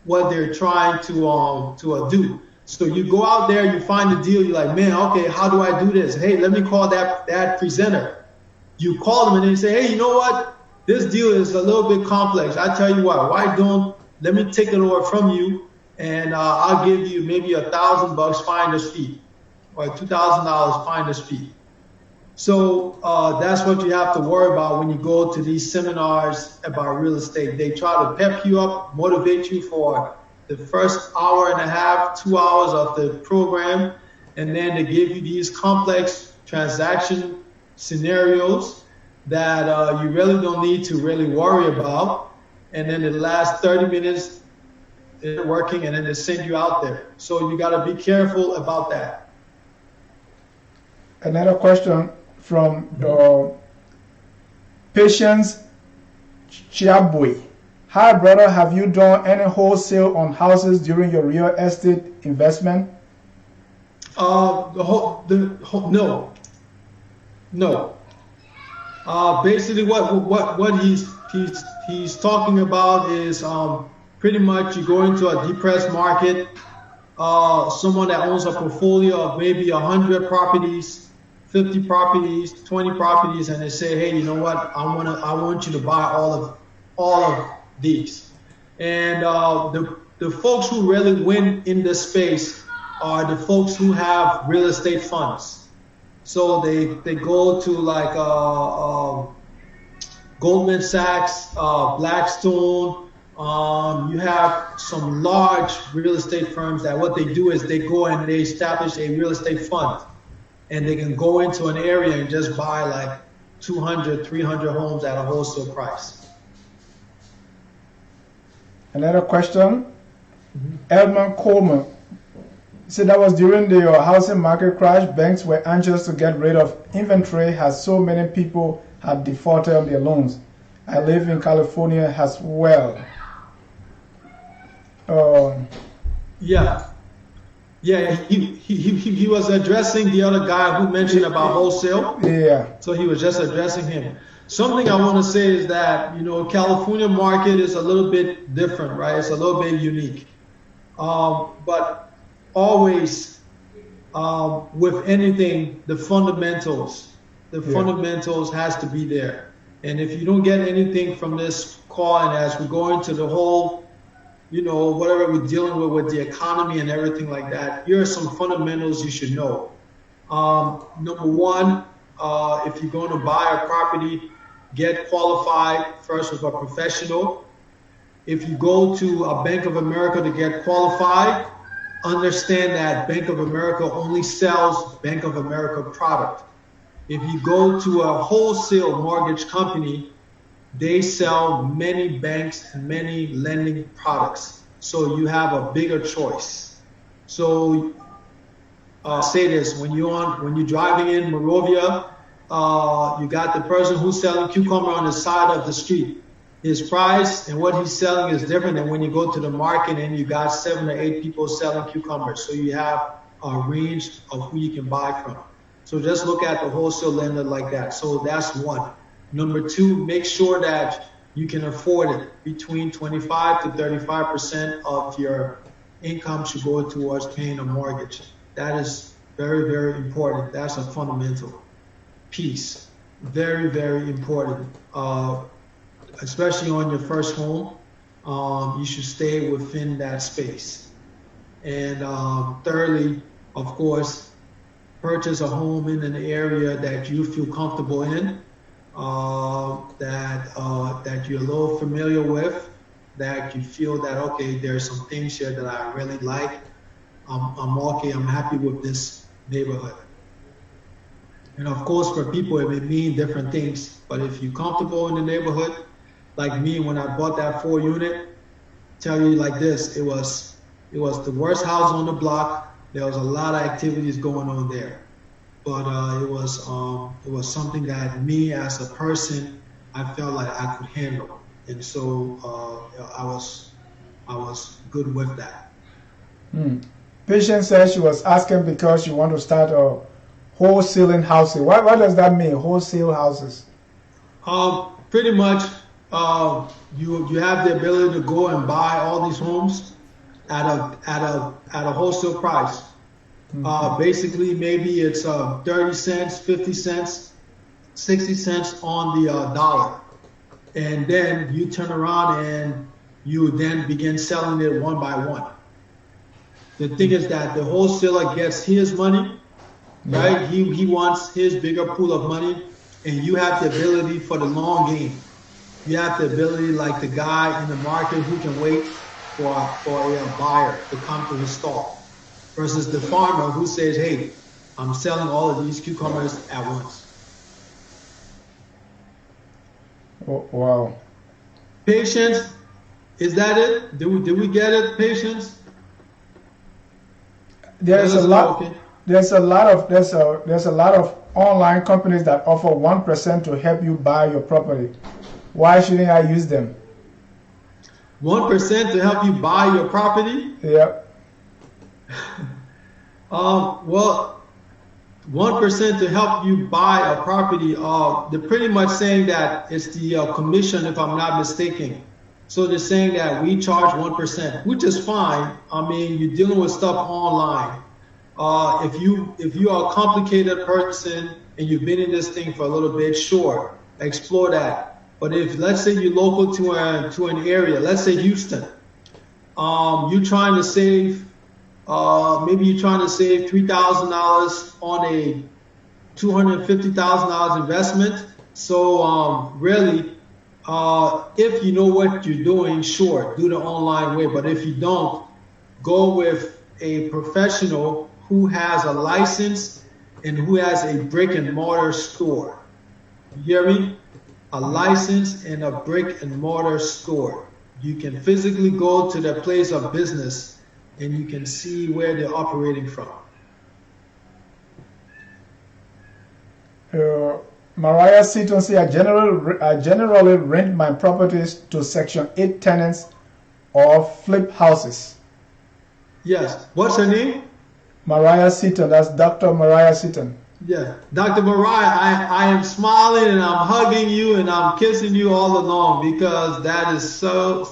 what they're trying to do. So you go out there, you find the deal, you're like, man, okay, how do I do this? Hey, let me call that presenter. You call them and they say, hey, you know what? This deal is a little bit complex. I tell you what, let me take it over from you and I'll give you maybe $1,000 finder's fee or $2,000 finder's fee. So that's what you have to worry about when you go to these seminars about real estate. They try to pep you up, motivate you for the first hour and a half, 2 hours of the program, and then they give you these complex transaction scenarios that you really don't need to really worry about. And then the last 30 minutes they're working and then they send you out there. So you got to be careful about that. Another question from Patience Chiabui. Hi, brother. Have you done any wholesale on houses during your real estate investment? No. Basically, what he's talking about is pretty much you go into a depressed market. Someone that owns a portfolio of maybe 100 properties, 50 properties, 20 properties, and they say, hey, you know what? I want you to buy all of these. And the folks who really win in this space are the folks who have real estate funds. So they go to like Goldman Sachs, Blackstone. You have some large real estate firms that what they do is they go and they establish a real estate fund, and they can go into an area and just buy like 200, 300 homes at a wholesale price. Another question, Edmund Coleman. He said that was during the housing market crash. Banks were anxious to get rid of inventory as so many people had defaulted on their loans. I live in California as well. Yeah, he was addressing the other guy who mentioned about wholesale. Yeah. So he was just addressing him. Something I want to say is that, California market is a little bit different, right? It's a little bit unique. But always with anything, the fundamentals has to be there. And if you don't get anything from this call, and as we go into the whole, whatever we're dealing with the economy and everything like that, here are some fundamentals you should know. Number one, if you're going to buy a property, get qualified first with a professional. If you go to a Bank of America to get qualified, understand that Bank of America only sells Bank of America product. If you go to a wholesale mortgage company, they sell many banks and many lending products. So you have a bigger choice. So say this, when you're driving in Monrovia, you got the person who's selling cucumber on the side of the street. His price and what he's selling is different than when you go to the market and you got 7 or 8 people selling cucumbers. So you have a range of who you can buy from. So just look at the wholesale lender like that. So that's one. Number two, make sure that you can afford it. Between 25 to 35% of your income should go towards paying a mortgage. That is very, very important. That's a fundamental piece. Very, very important. Especially on your first home, you should stay within that space. And thirdly, of course, purchase a home in an area that you feel comfortable in, that you're a little familiar with, that you feel that, okay, there's some things here that I really like. I'm okay, I'm happy with this neighborhood. And of course, for people, it may mean different things, but if you're comfortable in the neighborhood, like me, when I bought that 4-unit, tell you like this, it was the worst house on the block. There was a lot of activities going on there, but it was something that me as a person, I felt like I could handle, and so I was good with that. Patient says she was asking because she want to start a wholesaling housing. What does that mean, wholesale houses? Pretty much, you have the ability to go and buy all these homes at a wholesale price. Basically, maybe it's 30 cents, 50 cents, 60 cents on the dollar, and then you turn around and you then begin selling it one by one. The thing is that the wholesaler gets his money, right? He wants his bigger pool of money, and you have the ability for the long game. You have the ability, like the guy in the market who can wait for a buyer to come to his stall, versus the farmer who says, hey, I'm selling all of these cucumbers at once. Oh, wow. Patience, is that it? Did we get it? Patience? There's a lot of online companies that offer 1% to help you buy your property. Why shouldn't I use them? 1% to help you buy your property? Yeah. Well, 1% to help you buy a property. They're pretty much saying that it's the commission, if I'm not mistaken. So they're saying that we charge 1%, which is fine. I mean, you're dealing with stuff online. If you are a complicated person and you've been in this thing for a little bit, sure, explore that. But if, let's say, you're local to an area, let's say Houston, you're trying to save, maybe you're trying to save $3,000 on a $250,000 investment. So really, if you know what you're doing, sure, do the online way. But if you don't, go with a professional who has a license and who has a brick and mortar store. You hear me? A license and a brick and mortar store. You can physically go to their place of business and you can see where they're operating from. Mariah Seaton says, I generally rent my properties to Section 8 tenants or flip houses. Yes. What's her name? Mariah Seaton. That's Dr. Mariah Seaton. Yeah. Dr. Mariah, I am smiling and I'm hugging you and I'm kissing you all along because that is so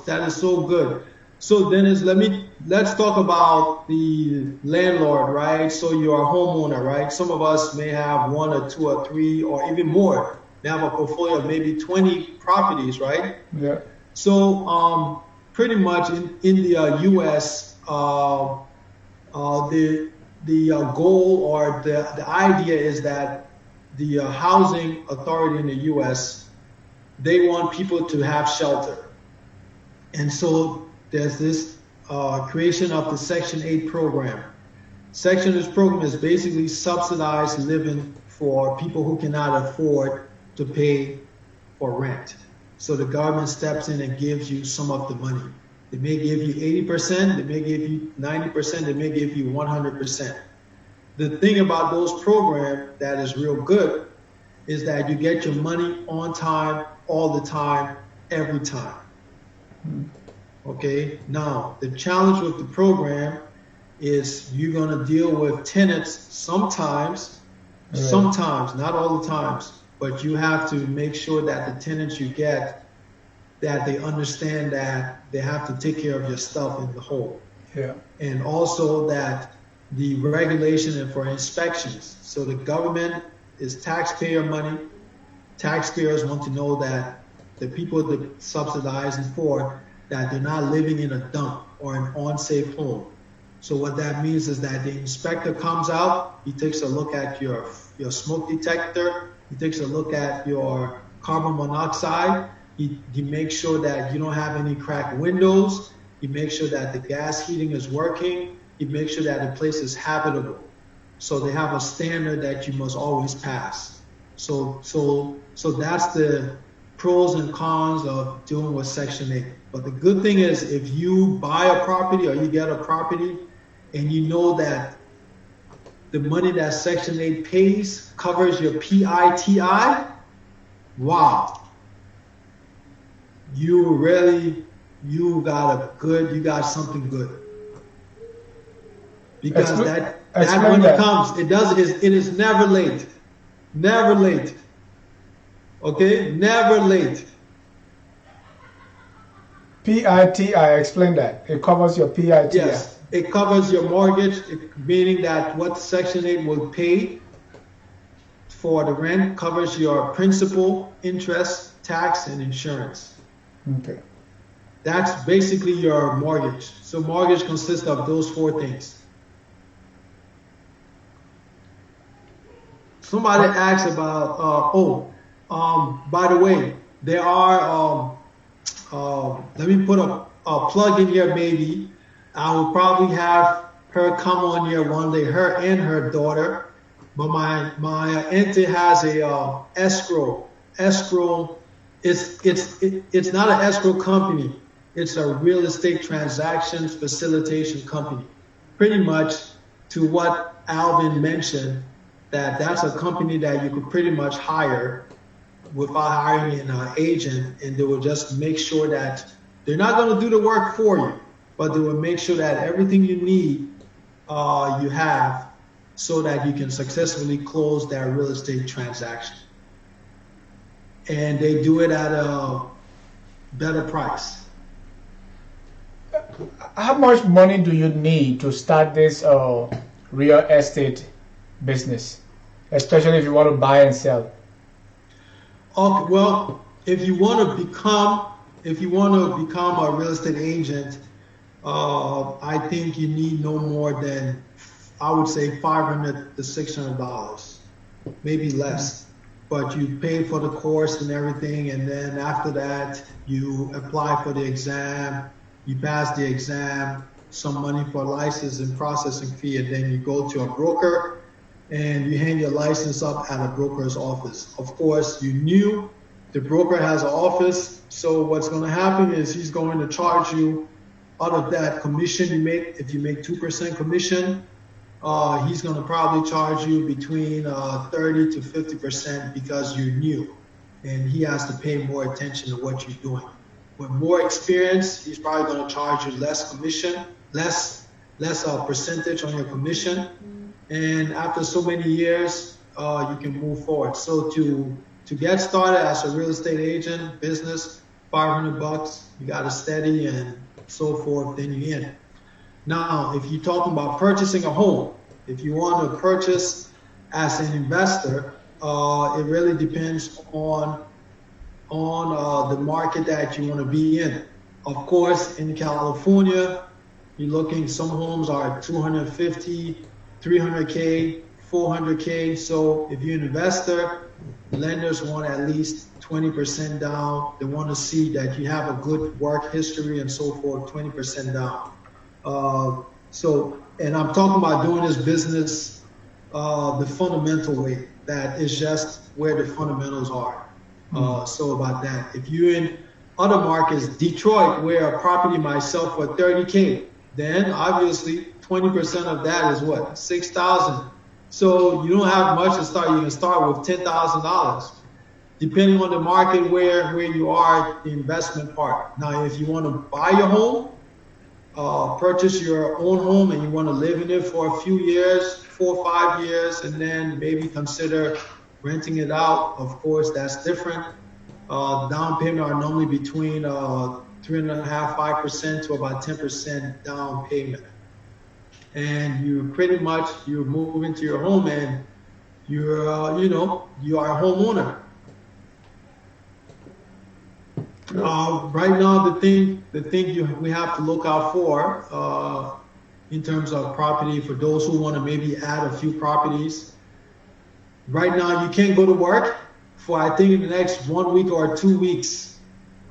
good. So Dennis, let's talk about the landlord, right? So you're a homeowner, right? Some of us may have 1 or 2 or 3 or even more. They have a portfolio of maybe 20 properties, right? Yeah. So pretty much in the U.S., the goal or the idea is that the housing authority in the U.S., they want people to have shelter. And so there's this creation of the Section 8 program. Section 8 program is basically subsidized living for people who cannot afford to pay for rent. So the government steps in and gives you some of the money. They may give you 80%, they may give you 90%, they may give you 100%. The thing about those programs that is real good is that you get your money on time, all the time, every time. Okay, now the challenge with the program is you're going to deal with tenants sometimes, not all the times, but you have to make sure that the tenants you get, that they understand that they have to take care of your stuff in the home. Yeah. And also that the regulation and for inspections. So the government is taxpayer money. Taxpayers want to know that the people they're subsidizing for, that they're not living in a dump or an unsafe home. So what that means is that the inspector comes out, he takes a look at your smoke detector, he takes a look at your carbon monoxide, he makes sure that you don't have any cracked windows, he makes sure that the gas heating is working, he makes sure that the place is habitable. So they have a standard that you must always pass. So that's the pros and cons of doing with Section 8. But the good thing is if you buy a property or you get a property and you know that the money that Section 8 pays covers your PITI, wow. You got something good. Because that money comes, it is never late. Never late. Okay? Never late. PITI, explain that. It covers your PITI. Yes, it covers your mortgage, meaning that what Section 8 will pay for the rent covers your principal, interest, tax, and insurance. Okay. That's basically your mortgage. So mortgage consists of those four things. Somebody asked about, by the way, there are, let me put a plug in here maybe. I will probably have her come on here one day, her and her daughter. But my auntie has a escrow. Escrow, it's not an escrow company. It's a real estate transactions facilitation company. Pretty much to what Alvin mentioned, that's a company that you could pretty much hire without hiring an agent, and they will just make sure that they're not going to do the work for you, but they will make sure that everything you need you have so that you can successfully close that real estate transaction. And they do it at a better price. How much money do you need to start this real estate business, especially if you want to buy and sell? Okay, well, if you want to become a real estate agent, I think you need no more than, I would say, $500 to $600, maybe less. But you pay for the course and everything, and then after that, you apply for the exam. You pass the exam, some money for license and processing fee, and then you go to a broker and you hang your license up at a broker's office. Of course, you knew the broker has an office, so what's going to happen is he's going to charge you out of that commission you make. If you make 2% commission, he's going to probably charge you between 30 to 50% because you're new, and he has to pay more attention to what you're doing. With more experience, he's probably going to charge you less commission, less percentage on your commission. And after so many years, you can move forward. So to get started as a real estate agent, business, $500, you got to steady and so forth, then you're in. Now, if you're talking about purchasing a home, if you want to purchase as an investor, it really depends on the market that you want to be in. Of course, in California, you're looking, some homes are 250, 300K, 400K. So if you're an investor, lenders want at least 20% down. They want to see that you have a good work history and so forth, 20% down. And I'm talking about doing this business the fundamental way. That is just where the fundamentals are. So about that. If you're in other markets, Detroit, where a property might sell for 30K, then obviously 20% of that is what? 6,000. So you don't have much to start. You can start with $10,000, depending on the market where you are, the investment part. Now, if you want to buy your home, purchase your own home, and you want to live in it for a few years, 4 or 5 years, and then maybe consider renting it out, of course, that's different. Down payment are normally between 3.5%, 5% to about 10% down payment. And you move into your home, and you are a homeowner. Right now, the thing we have to look out for in terms of property, for those who want to maybe add a few properties. Right now, you can't go to work for, I think, in the next 1 week or 2 weeks.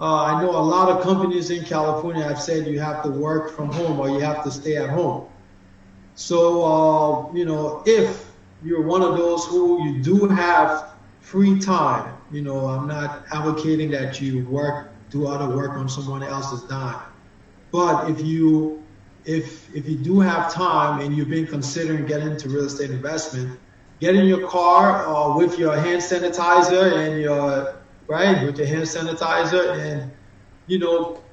I know a lot of companies in California have said you have to work from home or you have to stay at home. So, if you're one of those who you do have free time, I'm not advocating that you do other work on someone else's dime. But if you do have time and you've been considering getting into real estate investment, get in your car with your hand sanitizer with your hand sanitizer, and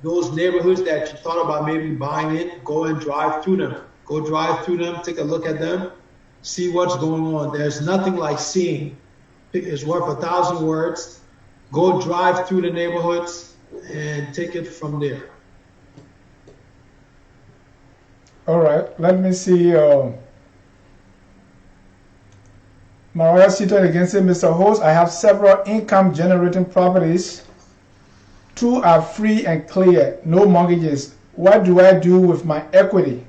those neighborhoods that you thought about maybe buying in, go and drive through them. Go drive through them, take a look at them, see what's going on. There's nothing like seeing. It's worth 1,000 words. Go drive through the neighborhoods and take it from there. All right, let me see. Maria Seaton again said, Mr. Host, I have several income generating properties. 2 are free and clear, no mortgages. What do I do with my equity?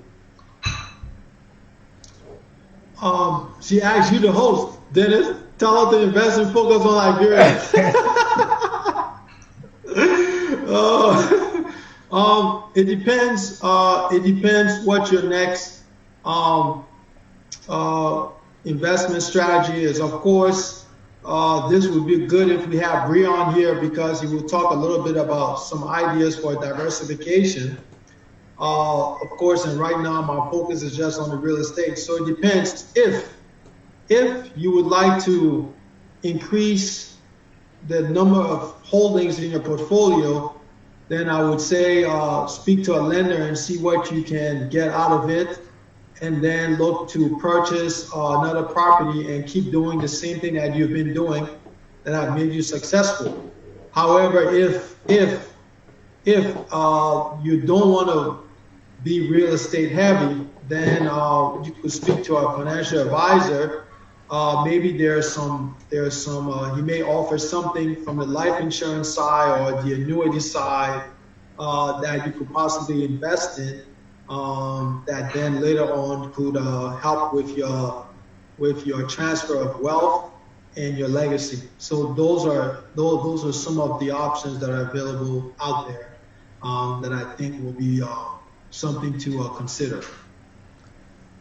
She asked you, the host, Dennis, tell her to invest and focus on Liberia. It depends. It depends what your next investment strategy is. Of course, this would be good if we have Bree on here, because he will talk a little bit about some ideas for diversification. Of course, and right now my focus is just on the real estate. So it depends. If you would like to increase the number of holdings in your portfolio, then I would say speak to a lender and see what you can get out of it, and then look to purchase another property and keep doing the same thing that you've been doing that have made you successful. However, if you don't want to be real estate heavy, then you could speak to a financial advisor. Maybe there's some he may offer something from the life insurance side or the annuity side that you could possibly invest in, that then later on could help with your transfer of wealth and your legacy. So those are some of the options that are available out there that I think will be something to consider.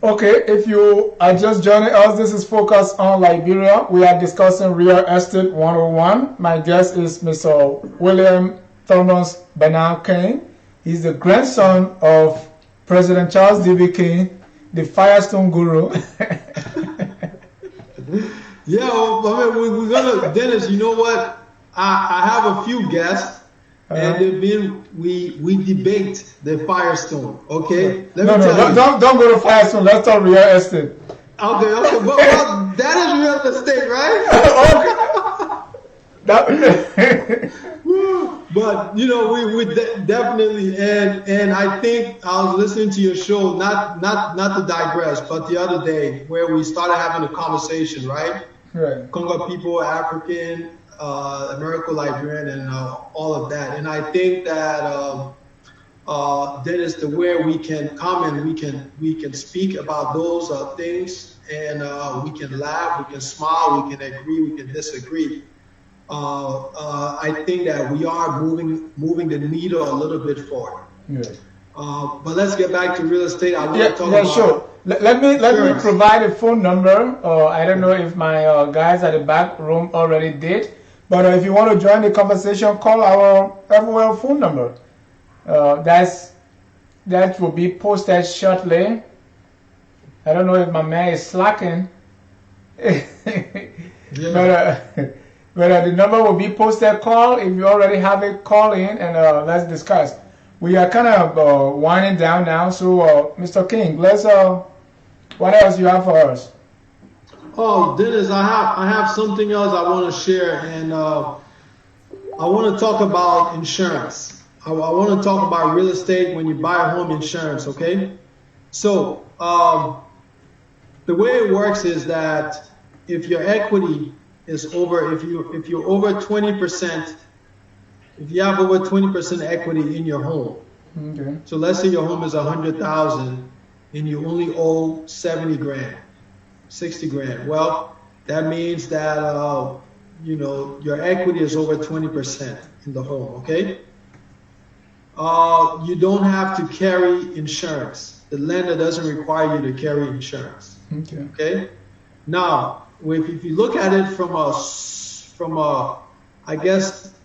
Okay, if you are just joining us, this is Focus on Liberia. We are discussing Real Estate 101. My guest is Mr. William Thomas Bernard King. He's the grandson of President Charles D.B. King, the Firestone Guru. Yeah, we're gonna, Dennis, you know what? I have a few guests. And we debate the Firestone, okay? Don't go to Firestone. Let's talk real estate. Okay, but that is real estate, right? But we definitely, and I think I was listening to your show, not to digress, but the other day where we started having a conversation, right? Right. Congo people, African, American Liberian, and all of that. And I think that that is the where we can come and we can speak about those things, and we can laugh, we can smile, we can agree, we can disagree. I think that we are moving the needle a little bit forward. Yeah. But let's get back to real estate. I want to talk about. Sure. Let me provide a phone number. I don't know if my guys at the back room already did. But if you want to join the conversation, call our everywhere phone number. That will be posted shortly. I don't know if my man is slacking. Yeah. But the number will be posted. Call if you already have it. Call in and let's discuss. We are kind of winding down now. So, Mr. King, let's. What else you have for us? Oh, Dennis, I have something else I want to share, and I want to talk about insurance. I want to talk about real estate when you buy a home insurance, okay? So the way it works is that if your equity is over, if you're over 20%, if you have over 20% equity in your home, okay. So let's say your home is 100,000 and you only owe 70 grand. 60 grand. Well, that means that your equity is over 20% in the home. Okay. You don't have to carry insurance. The lender doesn't require you to carry insurance. Okay. Now, if you look at it from I guess,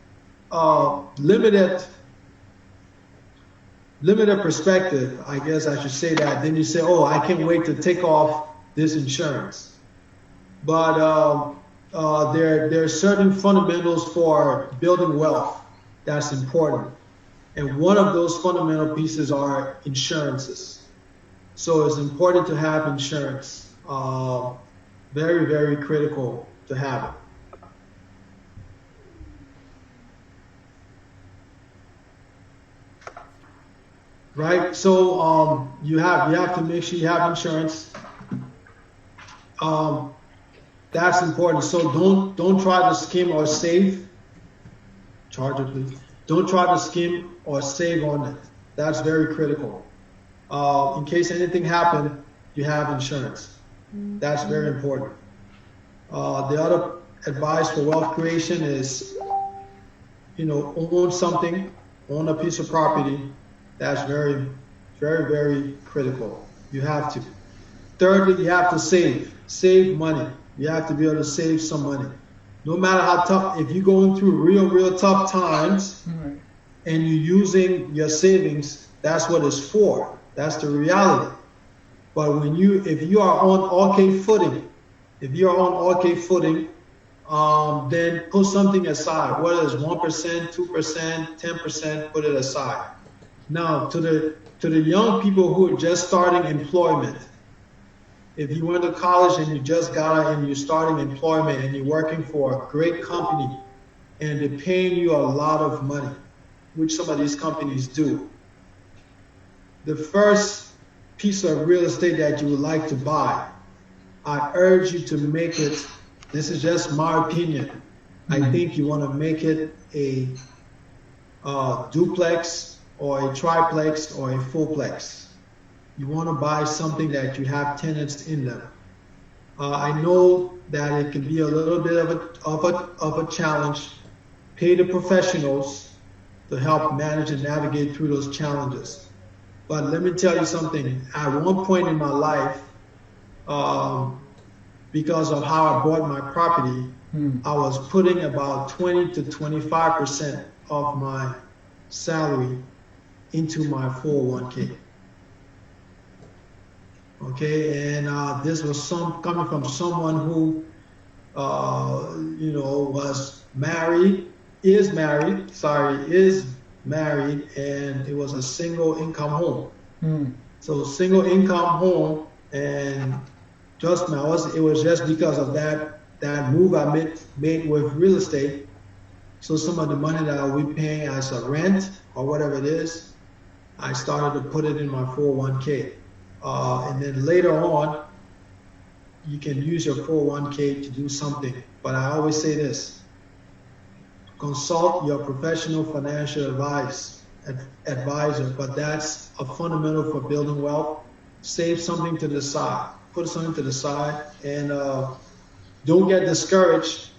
limited perspective, I guess I should say that. Then you say, oh, I can't wait to take off this insurance. But there are certain fundamentals for building wealth that's important. And one of those fundamental pieces are insurances. So it's important to have insurance. Very, very critical to have it. Right, so you have to make sure you have insurance. That's important. So don't try to skim or save. Charger, please. Don't try to skim or save on it. That's very critical. In case anything happened, you have insurance. That's very important. The other advice for wealth creation is, own something, own a piece of property. That's very, very, very critical. You have to. Thirdly, you have to save money. You have to be able to save some money. No matter how tough, if you're going through real tough times and you're using your savings, that's what it's for. That's the reality. But if you are on okay footing, then put something aside, whether it's 1%, 2%, 10%, put it aside. Now, to the young people who are just starting employment, if you went to college and you just got out and you're starting employment and you're working for a great company and they're paying you a lot of money, which some of these companies do, the first piece of real estate that you would like to buy, I urge you to make it, this is just my opinion, I think you want to make it a duplex or a triplex or a fourplex. You want to buy something that you have tenants in them. I know that it can be a little bit of a challenge. Pay the professionals to help manage and navigate through those challenges. But let me tell you something. At one point in my life, because of how I bought my property, I was putting about 20 to 25% of my salary into my 401k. Okay, and this was coming from someone who, was married, is married, and it was a single income home. So single income home, and trust me, it was just because of that move I made with real estate. So some of the money that I'll be paying as a rent or whatever it is, I started to put it in my 401k. And then later on, you can use your 401k to do something. But I always say this, consult your professional financial advisor, but that's a fundamental for building wealth. Save something to the side, put something to the side, and don't get discouraged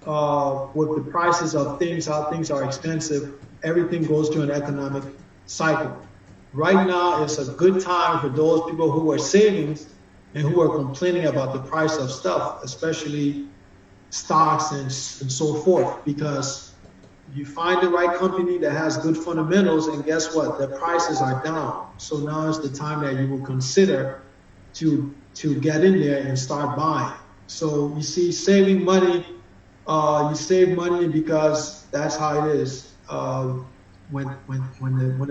with the prices of things, how things are expensive. Everything goes through an economic cycle. Right now, it's a good time for those people who are saving and who are complaining about the price of stuff, especially stocks and so forth, because you find the right company that has good fundamentals, and guess what? The prices are down. So now is the time that you will consider to get in there and start buying. So you see, saving money, you save money because that's how it is. When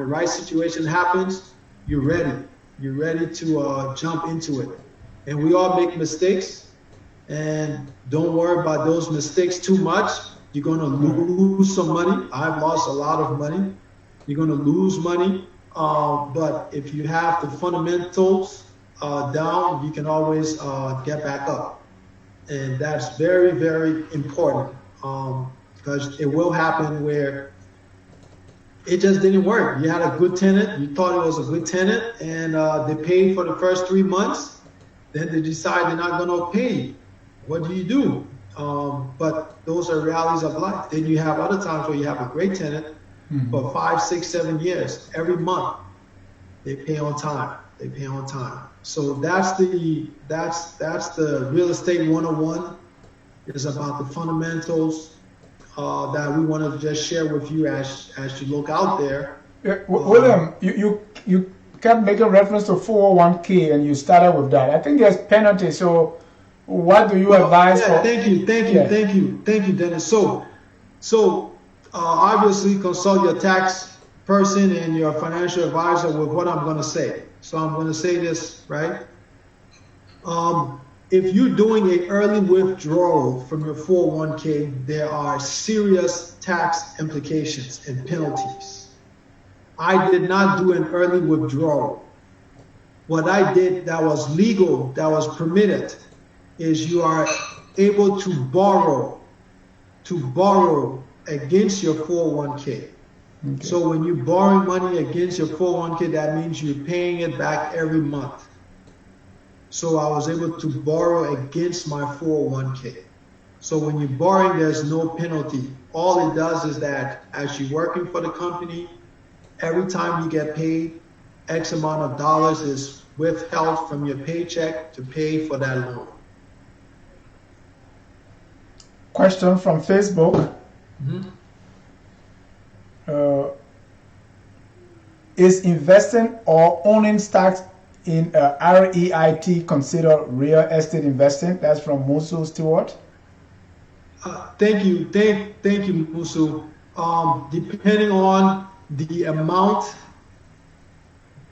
the right situation happens, you're ready. You're ready to jump into it. And we all make mistakes, and don't worry about those mistakes too much. You're going to lose some money. I've lost a lot of money. You're going to lose money. But if you have the fundamentals down, you can always get back up. And that's very, very important, because it will happen where it just didn't work. You had a good tenant, you thought it was a good tenant, and they paid for the first 3 months. Then they decide they're not going to pay you. What do you do? But those are realities of life. Then you have other times where you have a great tenant for 5, 6, 7 years. Every month, they pay on time. So that's the real estate 101. It's about the fundamentals, that we wanted to just share with you as you look out there. William, you kept making reference to 401k and you started with that. I think there's penalty. So, what do you advise for? Thank you, Dennis. So obviously consult your tax person and your financial advisor with what I'm going to say. So I'm going to say this, right? If you're doing an early withdrawal from your 401k, there are serious tax implications and penalties. I did not do an early withdrawal. What I did that was legal, that was permitted, is you are able to borrow against your 401k. Okay. So when you borrow money against your 401k, that means you're paying it back every month. So I was able to borrow against my 401k. So when you're borrowing, there's no penalty. All it does is that as you're working for the company, every time you get paid, X amount of dollars is withheld from your paycheck to pay for that loan. Question from Facebook. Is investing or owning stocks in REIT considered real estate investing? That's from Musu Stewart. Thank you, Musu. Depending on the amount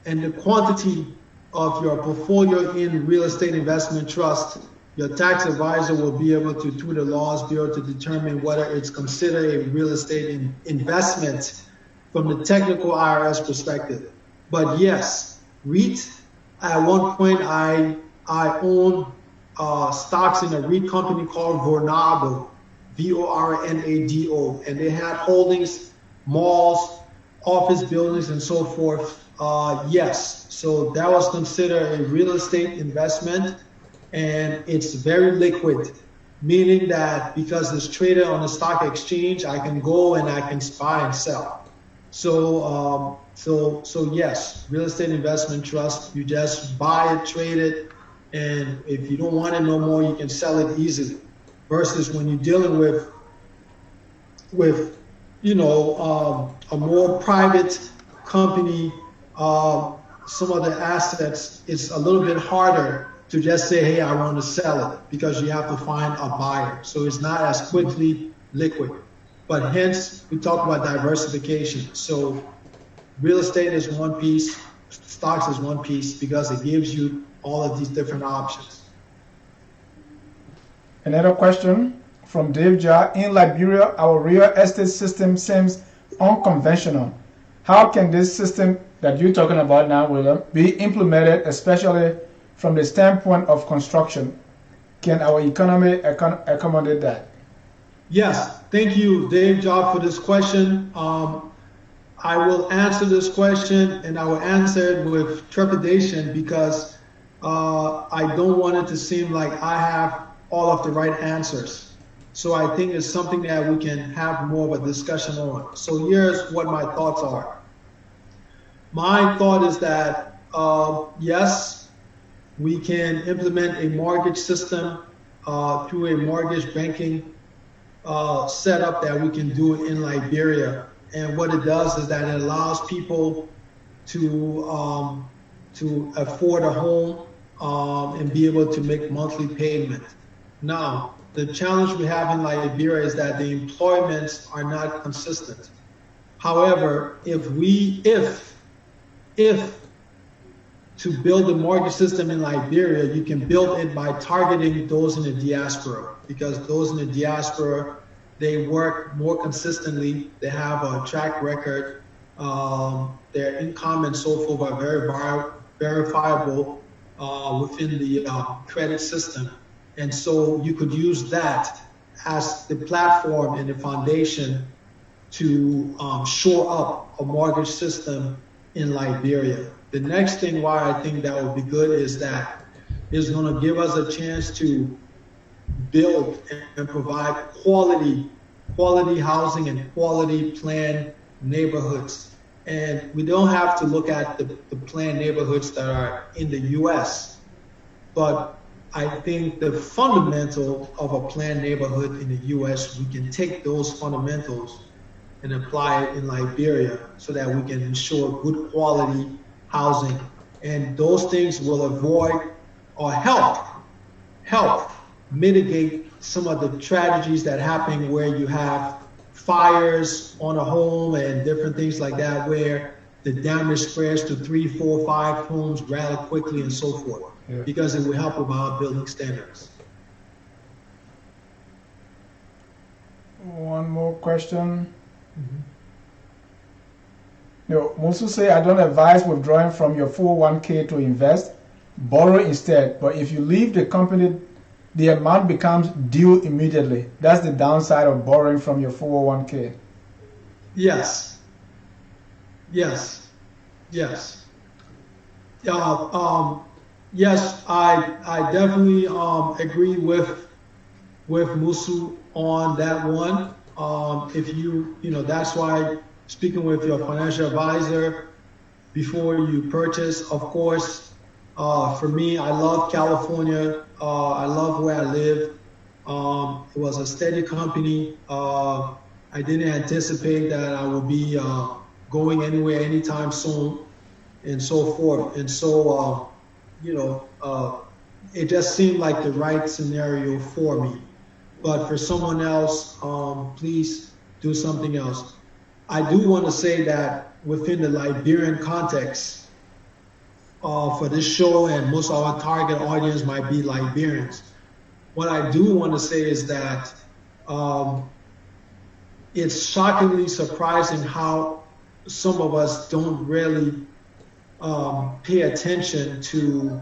and the quantity of your portfolio in real estate investment trust, your tax advisor will be able to, through the laws bureau, to determine whether it's considered a real estate investment from the technical IRS perspective. But yes, REIT, at one point I owned stocks in a REIT company called Vornado, VORNADO, and they had holdings, malls, office buildings, and so forth. Yes, so that was considered a real estate investment, and it's very liquid, meaning that because it's traded on the stock exchange, I can go and I can buy and sell. So yes, real estate investment trust, you just buy it, trade it, and if you don't want it no more, you can sell it easily. Versus when you're dealing with a more private company, some of the assets, it's a little bit harder to just say, hey, I want to sell it, because you have to find a buyer. So it's not as quickly liquid. But hence, we talk about diversification. So real estate is one piece, stocks is one piece, because it gives you all of these different options. Another question from Dave Jar. In Liberia, our real estate system seems unconventional. How can this system that you're talking about now, William, be implemented, especially from the standpoint of construction? Can our economy accommodate that? Yes, thank you, Dave Job, for this question. I will answer this question, and I will answer it with trepidation, because I don't want it to seem like I have all of the right answers. So I think it's something that we can have more of a discussion on. So here's what my thoughts are. My thought is that, yes, we can implement a mortgage system through a mortgage banking setup that we can do in Liberia. And what it does is that it allows people to afford a home and be able to make monthly payment. Now, the challenge we have in Liberia is that the employments are not consistent. However, if to build a mortgage system in Liberia, you can build it by targeting those in the diaspora, because those in the diaspora, they work more consistently, they have a track record, their income and so forth are very verifiable within the credit system. And so you could use that as the platform and the foundation to shore up a mortgage system in Liberia. The next thing why I think that would be good is that it's going to give us a chance to build and provide quality housing and quality planned neighborhoods. And we don't have to look at the planned neighborhoods that are in the US, but I think the fundamental of a planned neighborhood in the U.S., we can take those fundamentals and apply it in Liberia so that we can ensure good quality housing. And those things will avoid or help mitigate some of the tragedies that happen where you have fires on a home and different things like that, where the damage spreads to 3, 4, 5 homes rather quickly and so forth, because it will help with our building standards. One more question. Musu say, I don't advise withdrawing from your 401k to invest. Borrow instead. But if you leave the company, the amount becomes due immediately. That's the downside of borrowing from your 401k. Yes. Yes. Yes. Yes, I definitely agree with Musu on that one. If you know, that's why speaking with your financial advisor before you purchase, of course. For me, I love California. I love where I live. It was a steady company. I didn't anticipate that I would be going anywhere anytime soon, and so forth. And so, it just seemed like the right scenario for me. But for someone else, please do something else. I do want to say that within the Liberian context, for this show, and most of our target audience might be Liberians. What I do want to say is that it's shockingly surprising how some of us don't really pay attention to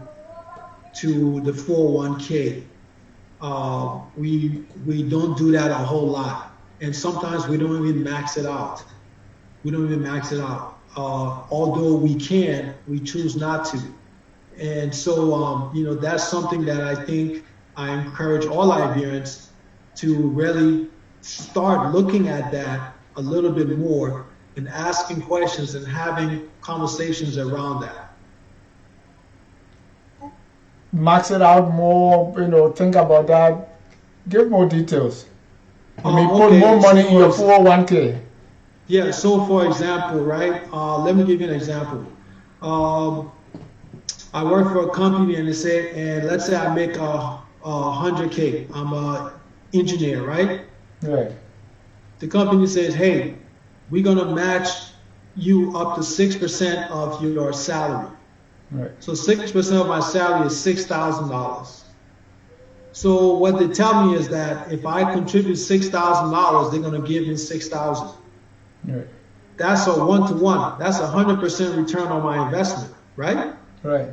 the 401k. We don't do that a whole lot, and sometimes we don't even max it out. Although we can, we choose not to. And so, that's something that I think I encourage all Liberians to really start looking at that a little bit more and asking questions and having conversations around that. Max it out more, think about that. Give more details. Put more money in your 401k. Yeah, so for example, right, let me give you an example. I work for a company and let's say I make 100K. I'm an engineer, right? Right. The company says, hey, we're going to match you up to 6% of your salary. Right. So 6% of my salary is $6,000. So what they tell me is that if I contribute $6,000, they're going to give me $6,000. Right. That's a 1-to-1. That's 100% return on my investment, right? Right.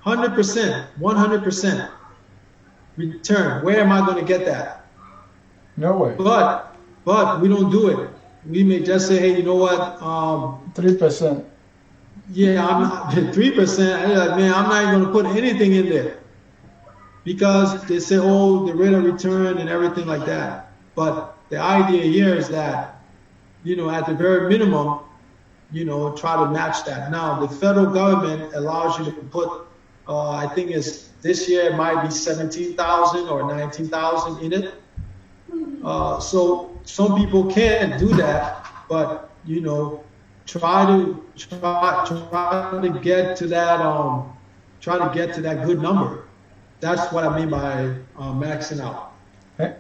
100%, 100% return. Where am I going to get that? Nowhere. But we don't do it. We may just say, hey, you know what? 3%. Yeah, I'm not 3%. Man, I'm not even going to put anything in there because they say, oh, the rate of return and everything like that. But the idea here is that, at the very minimum, try to match that. Now, the federal government allows you to put, I think this year it might be 17,000 or 19,000 in it. So some people can do that, but try to get to that good number. That's what I mean by maxing out.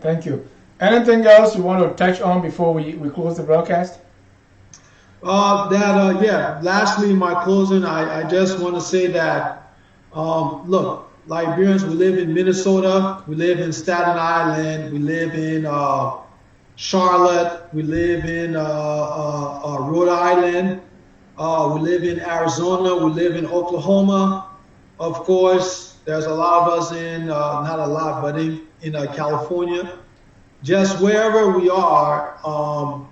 Thank you. Anything else you want to touch on before we close the broadcast? Lastly, in my closing, I just want to say that, look, Liberians, we live in Minnesota, we live in Staten Island, we live in Charlotte, we live in Rhode Island, we live in Arizona, we live in Oklahoma. Of course, there's a lot of us not a lot, but in California. Just wherever we are,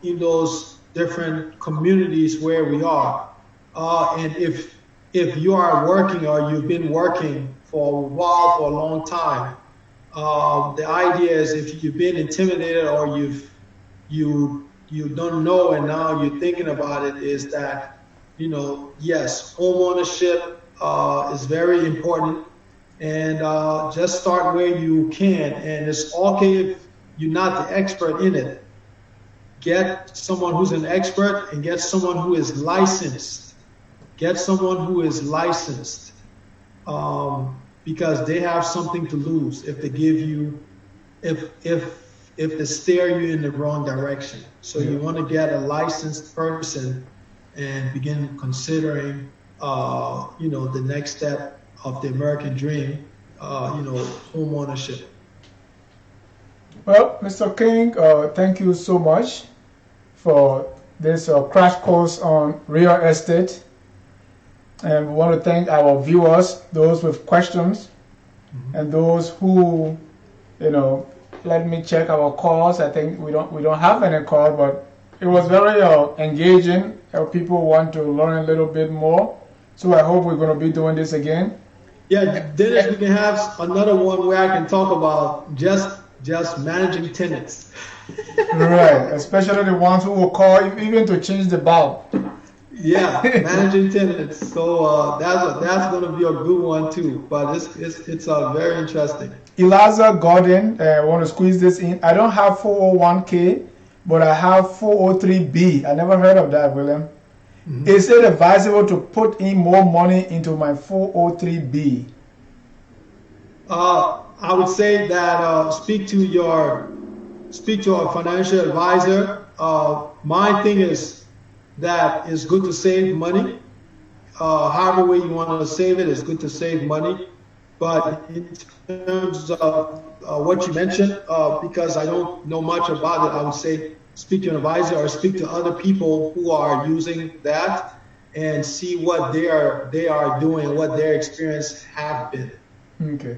in those different communities where we are. And if you are working or you've been working for a while, for a long time, the idea is if you've been intimidated or you don't know and now you're thinking about it, is that, yes, home ownership is very important. and just start where you can. And it's okay if you're not the expert in it. Get someone who's an expert and get someone who is licensed. Get someone who is licensed, because they have something to lose if they give you, if they steer you in the wrong direction. So you want to get a licensed person and begin considering, the next step of the American dream, home ownership. Well, Mr. King, thank you so much for this crash course on real estate. And we want to thank our viewers, those with questions, and those who, let me check our calls. I think we don't have any call, but it was very engaging. People want to learn a little bit more. So I hope we're going to be doing this again. Yeah, Dennis, we can have another one where I can talk about just managing tenants. Right, especially the ones who will call even to change the bulb. Yeah, managing tenants. So that's going to be a good one too. But it's very interesting. Eliza Gordon, I want to squeeze this in. I don't have 401k, but I have 403b. I never heard of that, William. Is it advisable to put in more money into my 403b? I would say that speak to a financial advisor. My thing is that it's good to save money. However way you want to save it, it's good to save money. But in terms of what you mentioned, because I don't know much about it, I would say speak to an advisor or speak to other people who are using that and see what they are doing, what their experience have been. Okay.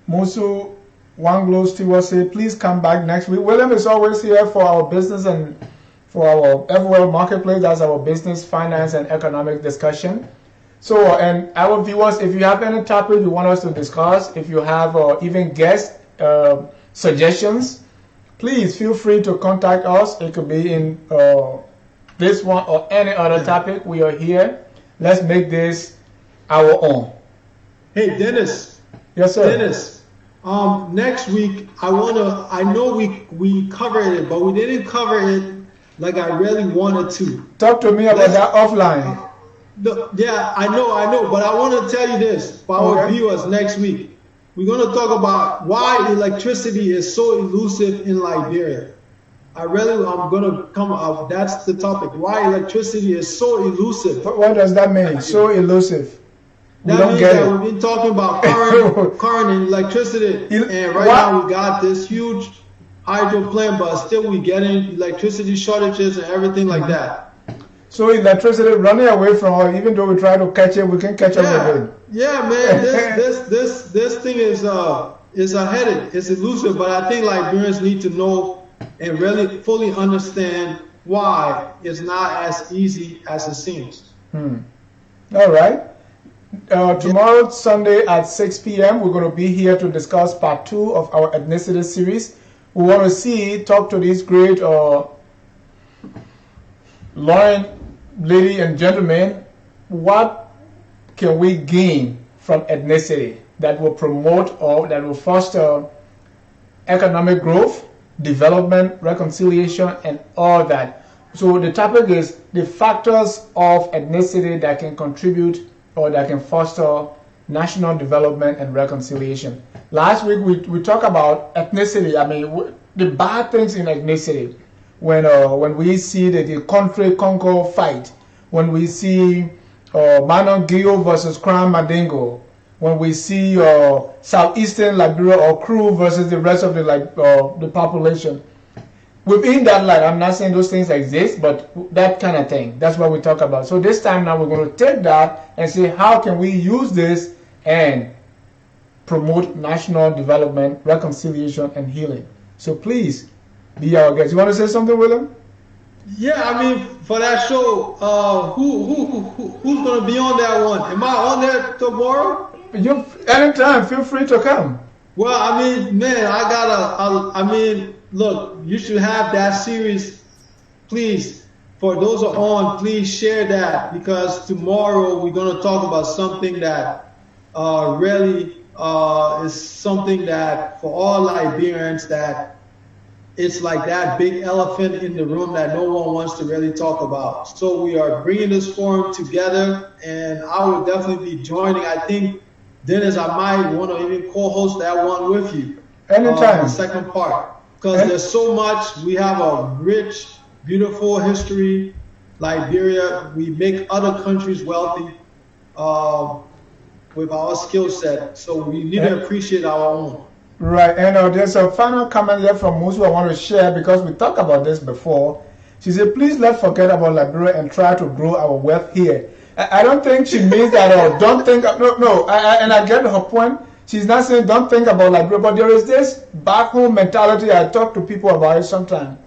Musu Wanglo Stewart say, please come back next week. William is always here for our business and for our everywhere marketplace. That's our business, finance, and economic discussion. So, and our viewers, if you have any topic you want us to discuss, if you have even guest suggestions, please feel free to contact us. It could be in this one or any other topic. We are here. Let's make this our own. Hey, Dennis. Yes, sir. Dennis, next week, I know we covered it, but we didn't cover it like I really wanted to. Talk to me about that offline. Yeah, I know, but I want to tell you this for our viewers next week. We're going to talk about why electricity is so elusive in Liberia. I'm going to come out. That's the topic. Why electricity is so elusive. What does that mean? So elusive. That means that we've been talking about current and electricity, and right now we got this huge hydro plant, but still we getting electricity shortages and everything like that. So electricity running away from us, even though we try to catch it, we can catch up with it. Yeah, man, this thing is a headache. It's elusive, but I think Liberians need to know and really fully understand why it's not as easy as it seems. All right. Tomorrow, Sunday at 6 p.m., we're going to be here to discuss part 2 of our ethnicity series. We want to talk to these great ladies and gentlemen, what can we gain from ethnicity that will promote or that will foster economic growth, development, reconciliation, and all that. So the topic is the factors of ethnicity that can contribute or that can foster national development and reconciliation. Last week we talked about ethnicity. I mean, the bad things in ethnicity. When we see the country Congo fight, when we see Manongio versus Crown Mandingo, when we see southeastern Liberia or Crew versus the rest of the population. Within that light, I'm not saying those things exist, but that kind of thing, that's what we talk about. So this time now we're going to take that and see how can we use this and promote national development, reconciliation, and healing. So please be our guest. You want to say something, William? Yeah, I mean, for that show, who's going to be on that one? Am I on there tomorrow? You anytime, feel free to come. Well, I mean, man, look, you should have that series, please. For those who are on, please share that, because tomorrow we're going to talk about something that really is something that for all Liberians that it's like that big elephant in the room that no one wants to really talk about. So we are bringing this forum together, and I will definitely be joining. I think, Dennis, I might want to even co-host that one with you. Anytime. The second part. Because there's so much. We have a rich, beautiful history. Liberia, we make other countries wealthy with our skill set. So we need to appreciate our own. Right, and there's a final comment here from Musu I want to share because we talked about this before. She said, please let's forget about Liberia and try to grow our wealth here. I don't think she means that or don't think, and I get her point. She's not saying don't think about Liberia, but there is this back home mentality. I talk to people about it sometimes.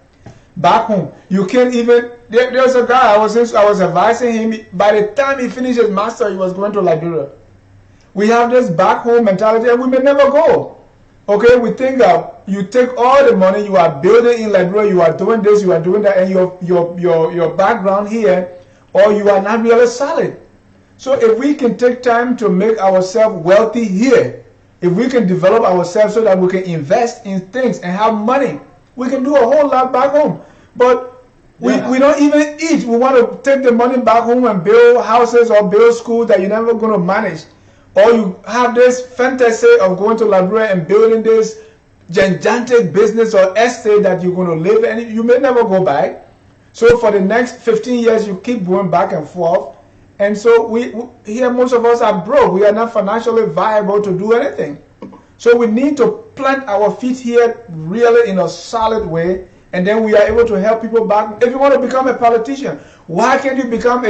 Back home, you can't even, there's a guy, I was advising him, by the time he finished his master, he was going to Liberia. We have this back home mentality and we may never go. Okay, we think that you take all the money you are building in Liberia, you are doing this, you are doing that, and your background here, or you are not really solid. So if we can take time to make ourselves wealthy here, if we can develop ourselves so that we can invest in things and have money, we can do a whole lot back home. But we don't even eat. We want to take the money back home and build houses or build schools that you're never going to manage. Or you have this fantasy of going to Liberia and building this gigantic business or estate that you're going to live in. You may never go back. So for the next 15 years, you keep going back and forth. And so we here, most of us are broke. We are not financially viable to do anything. So we need to plant our feet here really in a solid way. And then we are able to help people back. If you want to become a politician, why can't you become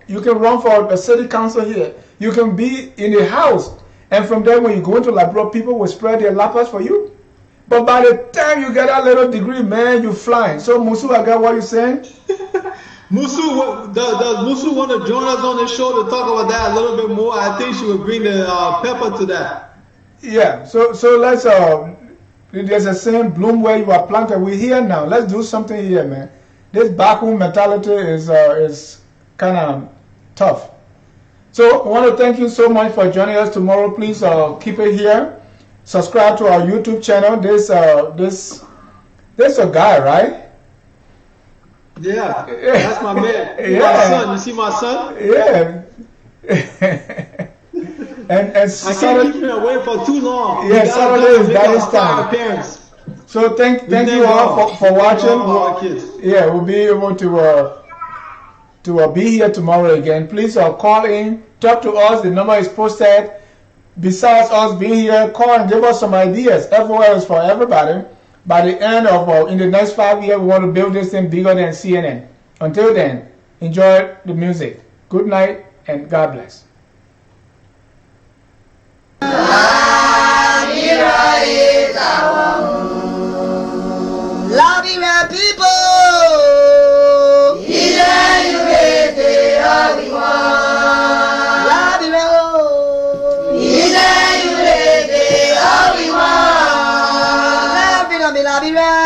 you can run for a city council here. You can be in a house, and from there, when you go into Liberia, people will spread their lapas for you. But by the time you get that little degree, man, you're flying. So, Musu, I got what you're saying. Musu, does Musu want to join us on the show to talk about that a little bit more? I think she would bring the pepper to that. Yeah. So let's. There's a saying, bloom where you are planted. We're here now. Let's do something here, man. This back home mentality is kind of tough. So I want to thank you so much for joining us tomorrow. Please keep it here. Subscribe to our YouTube channel. This a guy, right? Yeah, that's my man. Yeah. My son. You see my son? Yeah. and I can't keep him away for too long. Yeah, Saturday is daddy's time. So thank you all for watching. Yeah, we'll be able to be here tomorrow again. Please call in, talk to us. The number is posted. Besides us being here, call and give us some ideas. FOL is for everybody. By the end of in the next 5 years, we want to build this thing bigger than CNN. Until then, enjoy the music. Good night and God bless. Liberia people. Liberia.